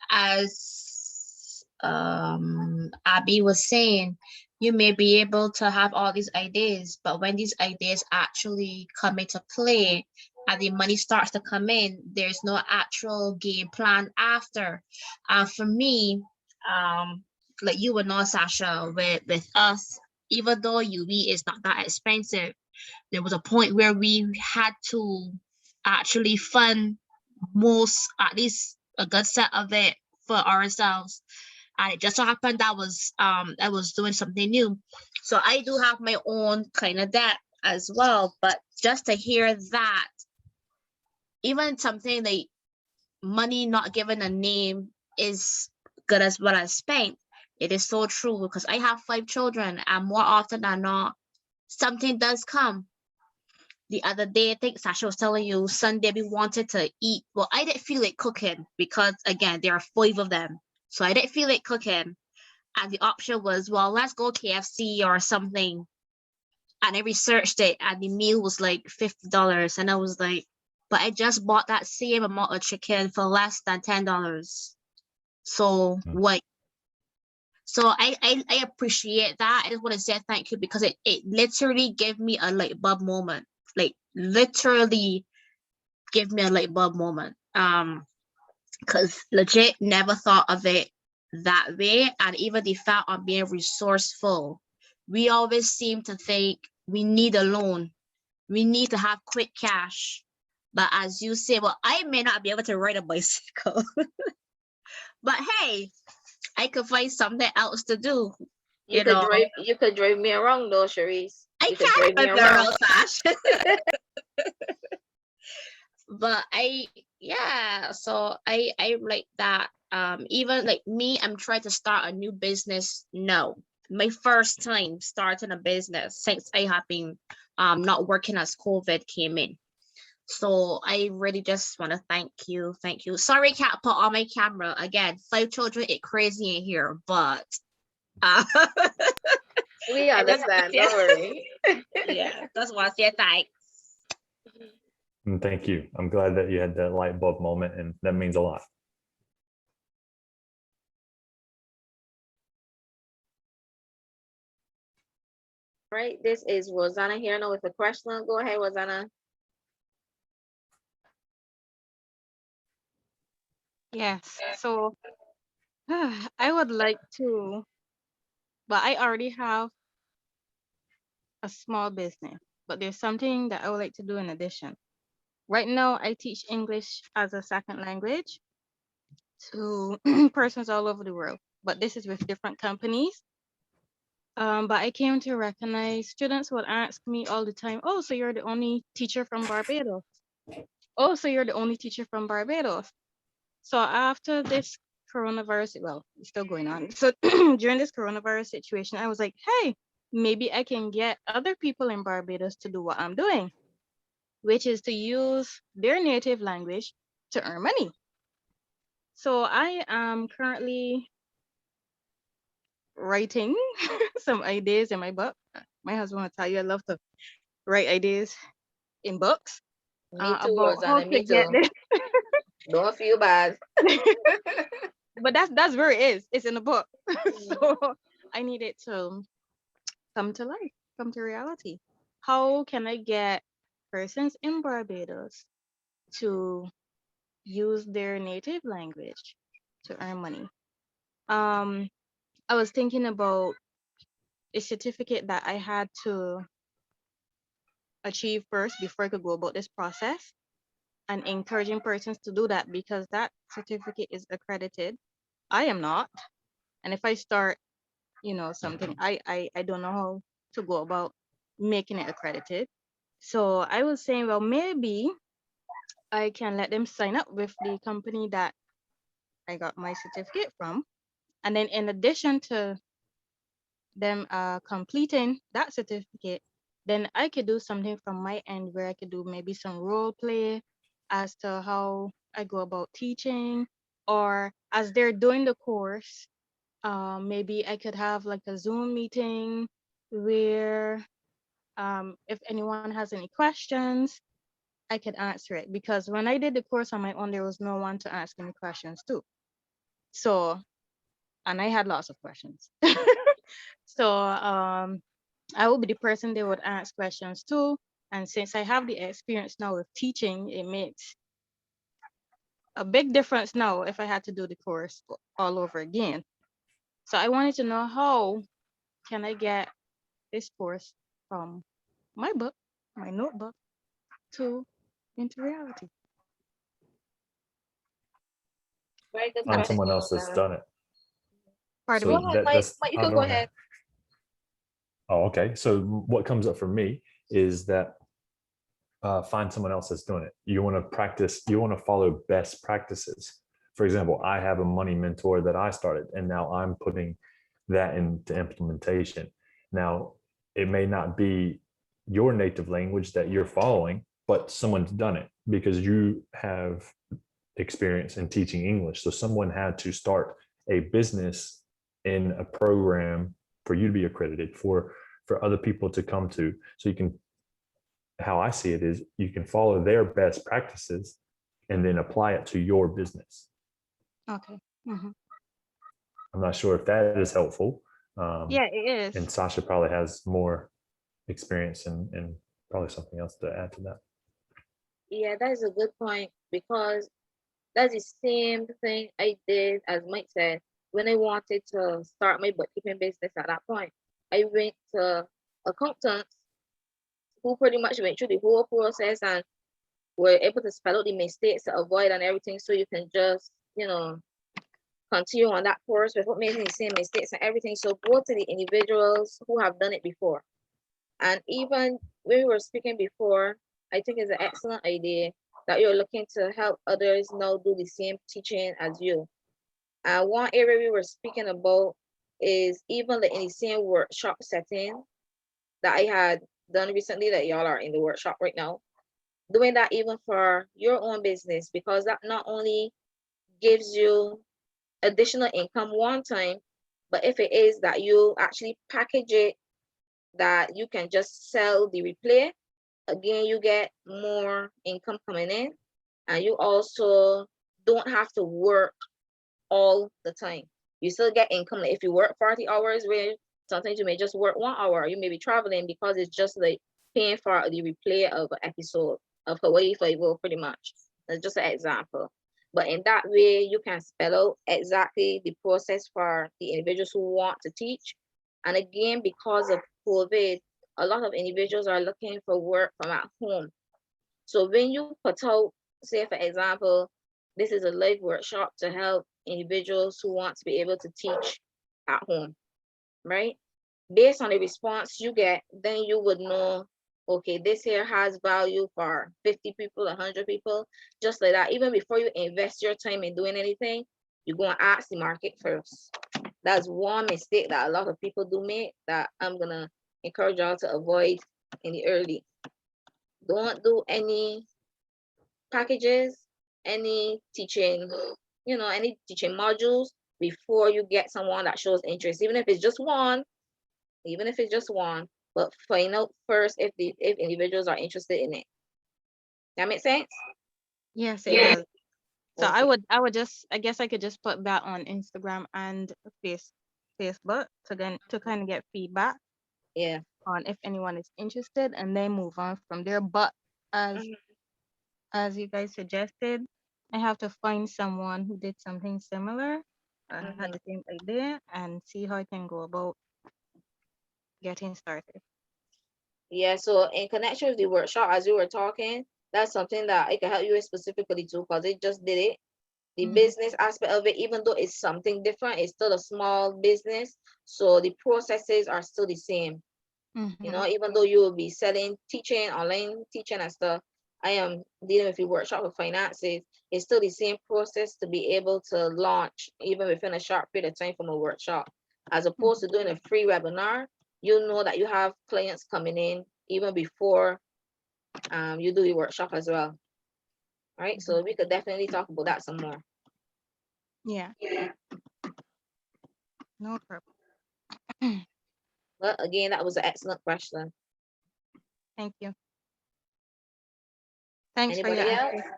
as Abby was saying, you may be able to have all these ideas, but when these ideas actually come into play and the money starts to come in, there's no actual game plan after. For me, like you would know, Sasha, with us, even though UE is not that expensive, there was a point where we had to actually fund most, at least a good set of it for ourselves. And it just so happened that I was doing something new. So I do have my own kind of debt as well. But just to hear that, even something like money not given a name is good as what I spent. It is so true because I have 5 children, and more often than not, something does come. The other day, I think Sasha was telling you Sunday we wanted to eat. Well, I didn't feel like cooking because again, there are 5 of them. So I didn't feel like cooking. And the option was, well, let's go KFC or something. And I researched it and the meal was like $50. And I was like, but I just bought that same amount of chicken for less than $10. So what? So I appreciate that. I just want to say thank you because it literally gave me a light bulb moment. Like literally give me a light bulb moment. Because legit never thought of it that way. And even the fact on being resourceful, we always seem to think we need a loan. We need to have quick cash. But as you say, well, I may not be able to ride a bicycle. But hey, I could find something else to do. You could drive me around though, Cherise. I can't drive me around, Sash. But so I like that. Even like me, I'm trying to start a new business now. My first time starting a business since I have been not working as COVID came in. So I really just want to thank you. Sorry, can't put on my camera again. 5 children, it crazy in here, but we understand. Don't worry. Yeah, that's why I say thanks. And thank you. I'm glad that you had that light bulb moment, and that means a lot. Right, this is Rosanna here now with a question. Go ahead, Rosanna. Yes, so I would like to, but I already have a small business, but there's something that I would like to do in addition. Right now, I teach English as a second language to persons all over the world, but this is with different companies. But I came to recognize students would ask me all the time, oh, so you're the only teacher from Barbados. Oh, so you're the only teacher from Barbados. So after this coronavirus, well, it's still going on. So during this coronavirus situation, I was like, hey, maybe I can get other people in Barbados to do what I'm doing, which is to use their native language to earn money. So I am currently writing some ideas in my book. My husband will tell you I love to write ideas in books Me too, about how Rosanna. to Me get too. this. Don't feel bad. But that's where it is. It's in the book. So I need it to come to life, come to reality. How can I get persons in Barbados to use their native language to earn money? I was thinking about a certificate that I had to achieve first before I could go about this process, and encouraging persons to do that because that certificate is accredited. I am not. And if I start, something, I don't know how to go about making it accredited. So I was saying, well, maybe I can let them sign up with the company that I got my certificate from. And then in addition to them completing that certificate, then I could do something from my end where I could do maybe some role play as to how I go about teaching, or as they're doing the course, maybe I could have like a Zoom meeting where if anyone has any questions, I could answer it. Because when I did the course on my own, there was no one to ask any questions to. So, and I had lots of questions. So I will be the person they would ask questions to. And since I have the experience now with teaching, it makes a big difference now if I had to do the course all over again. So I wanted to know, how can I get this course from my book, my notebook, to into reality? Very good Find someone question. else that's done it. Pardon Go So me? ahead, Mike. that's Mike, you I can go don't ahead. Oh, okay. So what comes up for me is that find someone else that's doing it. You want to practice, you want to follow best practices. For example, I have a money mentor that I started, and now I'm putting that into implementation. Now, it may not be your native language that you're following, but someone's done it because you have experience in teaching English. So someone had to start a business in a program for you to be accredited, for other people to come to. So you can, how I see it is, you can follow their best practices and then apply it to your business. Okay. Mhm. I'm not sure if that is helpful. Yeah, it And is. Sasha probably has more experience and probably something else to add to that. Yeah, that is a good point because that's the same thing I did, as Mike said, when I wanted to start my bookkeeping business at that point. I went to accountants who pretty much went through the whole process and were able to spell out the mistakes to avoid and everything, so you can just, continue on that course without making the same mistakes and everything. So go to the individuals who have done it before. And even when we were speaking before, I think it's an excellent idea that you're looking to help others now do the same teaching as you. One area we were speaking about is even in the same workshop setting that I had done recently, that y'all are in the workshop right now, doing that even for your own business, because that not only gives you additional income one time, but if it is that you actually package it, that you can just sell the replay, again, you get more income coming in, and you also don't have to work all the time. You still get income. Like if you work 40 hours, where sometimes you may just work 1 hour, you may be traveling, because it's just like paying for the replay of an episode of Hawaii Five-O, pretty much. That's just an example. But in that way, you can spell out exactly the process for the individuals who want to teach. And again, because of COVID, a lot of individuals are looking for work from at home. So when you put out, say for example, this is a live workshop to help individuals who want to be able to teach at home, right? Based on the response you get, then you would know, okay, this here has value for 50 people, 100 people, just like that. Even before you invest your time in doing anything, you go and ask the market first. That's one mistake that a lot of people do make that I'm gonna encourage y'all to avoid in the early. Don't do any packages, any teaching, any teaching modules before you get someone that shows interest, even if it's just one, but find out first if individuals are interested in it. That makes sense? Yes, it does. So Okay. I guess I could just put that on Instagram and Facebook to kind of get feedback Yeah. on if anyone is interested, and then move on from there. But as Mhm. as you guys suggested, I have to find someone who did something similar, had Mhm. the same idea, and see how I can go about getting started. Yeah, so in connection with the workshop, as we were talking, that's something that I can help you with specifically too, because it just did it. The Mhm. business aspect of it, even though it's something different, it's still a small business. So the processes are still the same. Mhm. Even though you will be selling, teaching, online teaching and stuff, I am dealing with the workshop with finances. It's still the same process to be able to launch even within a short period of time from a workshop. As opposed to doing a free webinar, you know that you have clients coming in even before you do the workshop as well. Right? So we could definitely talk about that some more. Yeah, no problem. But again, that was an excellent question. Thank you. Thanks for your Anybody else? answer.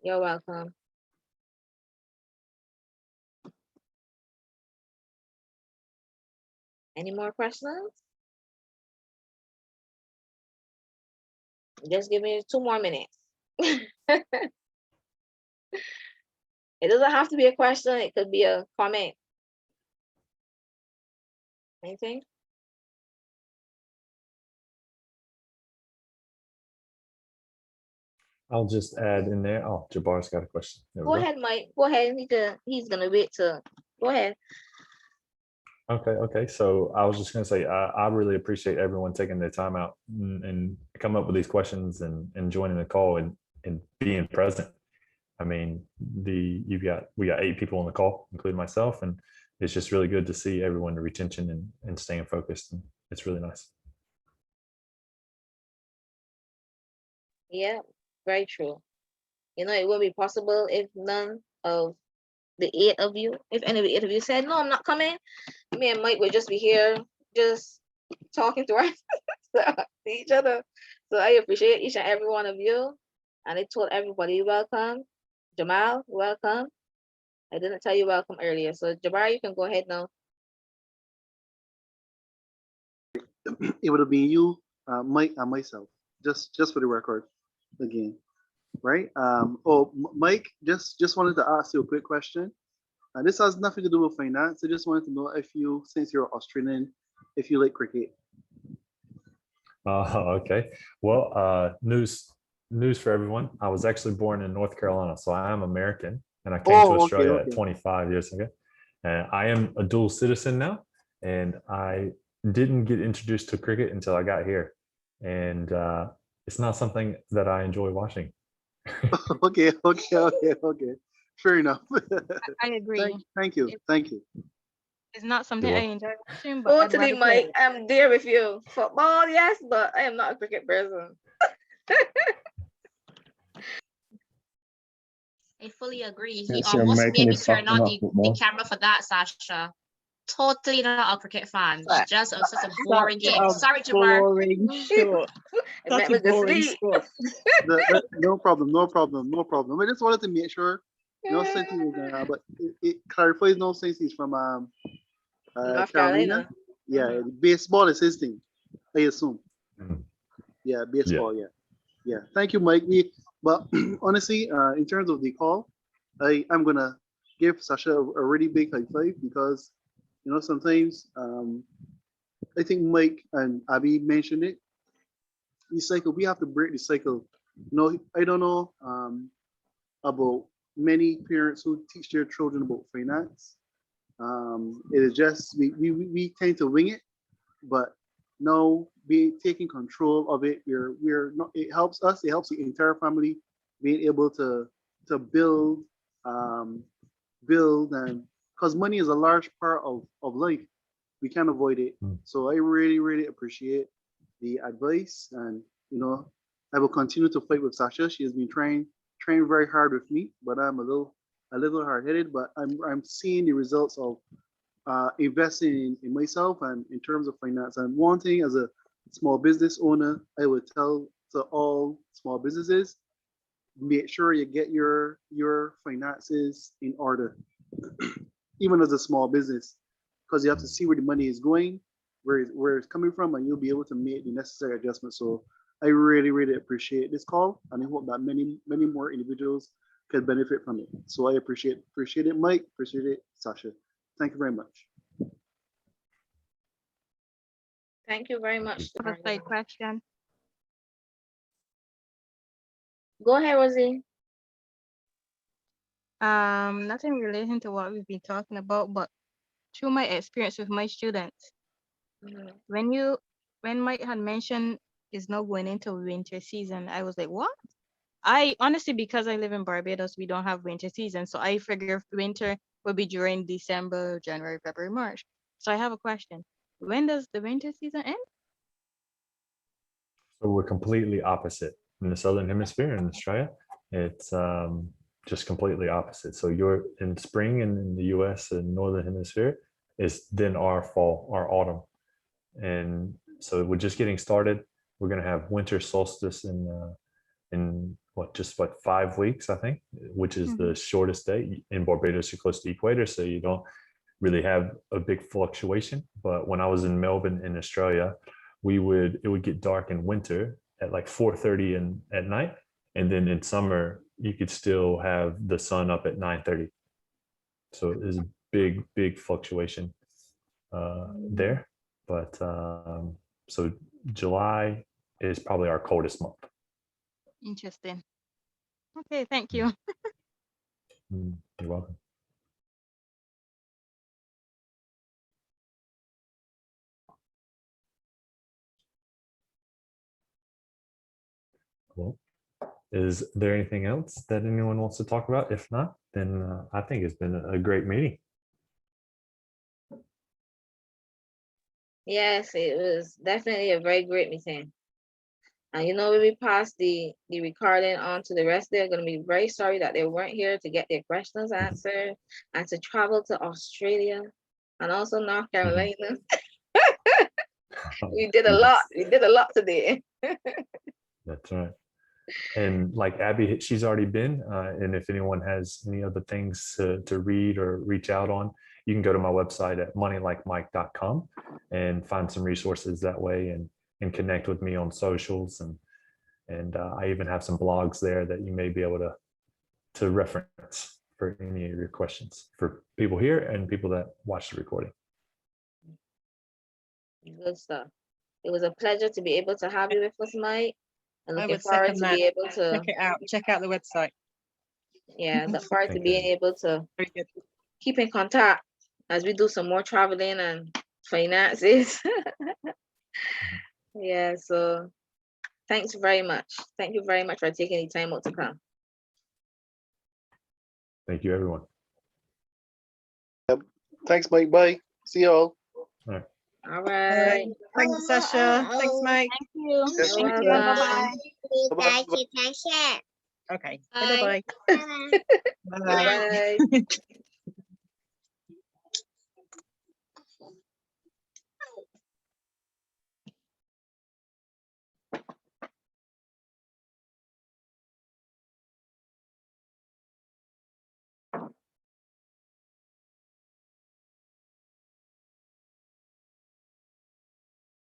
You're welcome. Any more questions? Just give me 2 more minutes. It doesn't have to be a question. It could be a comment. Anything? I'll just add in there. Oh, Jabbar's got a question. There we Go go. ahead, Mike. Go ahead. He's gonna wait to go ahead. Okay. So I was just going to say, I really appreciate everyone taking their time out and come up with these questions and joining the call and being present. I mean, we got 8 people on the call, including myself, and it's just really good to see everyone retention and staying focused. And it's really nice. Yeah, very true. You know, it wouldn't be possible if none of the 8 of you, if any of the 8 of you said, no, I'm not coming, me and Mike would just be here, just talking to each other. So I appreciate each and every one of you. And I told everybody welcome. Jamal, welcome. I didn't tell you welcome earlier. So Jabbar, you can go ahead now. It would have been you, Mike, and myself. Just for the record, again, right? Mike, just wanted to ask you a quick question. And this has nothing to do with finance. I just wanted to know if you, since you're Australian, if you like cricket. Okay. Well, news for everyone. I was actually born in North Carolina, so I am American, and I came to Oh, Australia okay. 25 years ago. And I am a dual citizen now, and I didn't get introduced to cricket until I got here, and it's not something that I enjoy watching. Okay. Fair enough. I agree. Thank you. It's not something You're I welcome. enjoy watching, but I'd Totally, rather play. Mike. I'm there with you. Football, yes, but I am not a cricket person. I fully agree. He Yes, you're almost making made me it turn on something of the football. camera for that, Sasha. Totally not a cricket fan. Right. Just such a boring Such game. a Sorry, Jabbar. boring show. It Such meant a with the boring sleep. stuff. No problem. I just wanted to make sure, since he was, but it clarifies no since he's from North Carolina. Carolina. Yeah, baseball is his thing, I assume. Mhm. Yeah, baseball. Yeah. Thank you, Mike. But honestly, in terms of the call, I'm gonna give Sasha a really big high five because sometimes I think Mike and Abby mentioned it. The cycle, we have to break the cycle. I don't know about many parents who teach their children about finance. It is just we tend to wing it, but now be taking control of it. We're not. It helps us. It helps the entire family being able to um, build, and because money is a large part of life, we can't avoid it. Mm. So I really appreciate the advice, and I will continue to fight with Sasha. She has been trying very hard with me, but I'm a little hard headed. But I'm seeing the results of investing in myself and in terms of finance. And one thing as a small business owner, I would tell to all small businesses, make sure you get your finances in order, even as a small business, because you have to see where the money is going, where it's coming from, and you'll be able to make the necessary adjustments. So I really appreciate this call, and I hope that many more individuals can benefit from it. So I appreciate it, Mike. Appreciate it, Sasha. Thank you very much. Thank you very much. I have a side question. Go ahead, Rosie. Nothing relating to what we've been talking about, but through my experience with my students, Mhm. when Mike had mentioned is now going into winter season, I was like, what? I honestly, because I live in Barbados, we don't have winter season. So I figure winter will be during December, January, February, March. So I have a question. When does the winter season end? So we're completely opposite in the Southern Hemisphere in Australia. It's just completely opposite. So you're in spring in the US and northern hemisphere is then our fall, our autumn. And so we're just getting started. We're going to have winter solstice in just 5 weeks, I think, which is the shortest day. In Barbados, you're close to equator, so you don't really have a big fluctuation. But when I was in Melbourne in Australia, it would get dark in winter at like 4:30 at night, and then in summer you could still have the sun up at 9:30. So there's a big fluctuation there. But so July is probably our coldest month. Interesting. Okay, thank you. You're welcome. Well, is there anything else that anyone wants to talk about? If not, then I think it's been a great meeting. Yes, it was definitely a very great meeting. And you know, when we pass the recording on to the rest, they're going to be very sorry that they weren't here to get their questions answered and to travel to Australia and also North Carolina. We did a lot. We did a lot today. That's right. And like Abby, she's already been. And if anyone has any other things to read or reach out on, you can go to my website at moneylikemike.com and find some resources that way and connect with me on socials. And I even have some blogs there that you may be able to reference for any of your questions for people here and people that watch the recording. Good stuff. It was a pleasure to be able to have you with us, Mike. And I looking would forward second to that. be able to, Check it out. Check out the website. yeah, look forward to Thank being you. able to Very good. keep in contact as we do some more traveling and finances. Yeah, so thanks very much. Thank you very much for taking the time out to come. Thank you, everyone. Thanks, Mike. Bye. See y'all. All All right. right. Thanks, Sasha. Thanks, Mike. Thank you. Yes, You're Thank you. welcome. Bye-bye. Bye-bye. Okay. Bye. Bye-bye. Bye. Bye.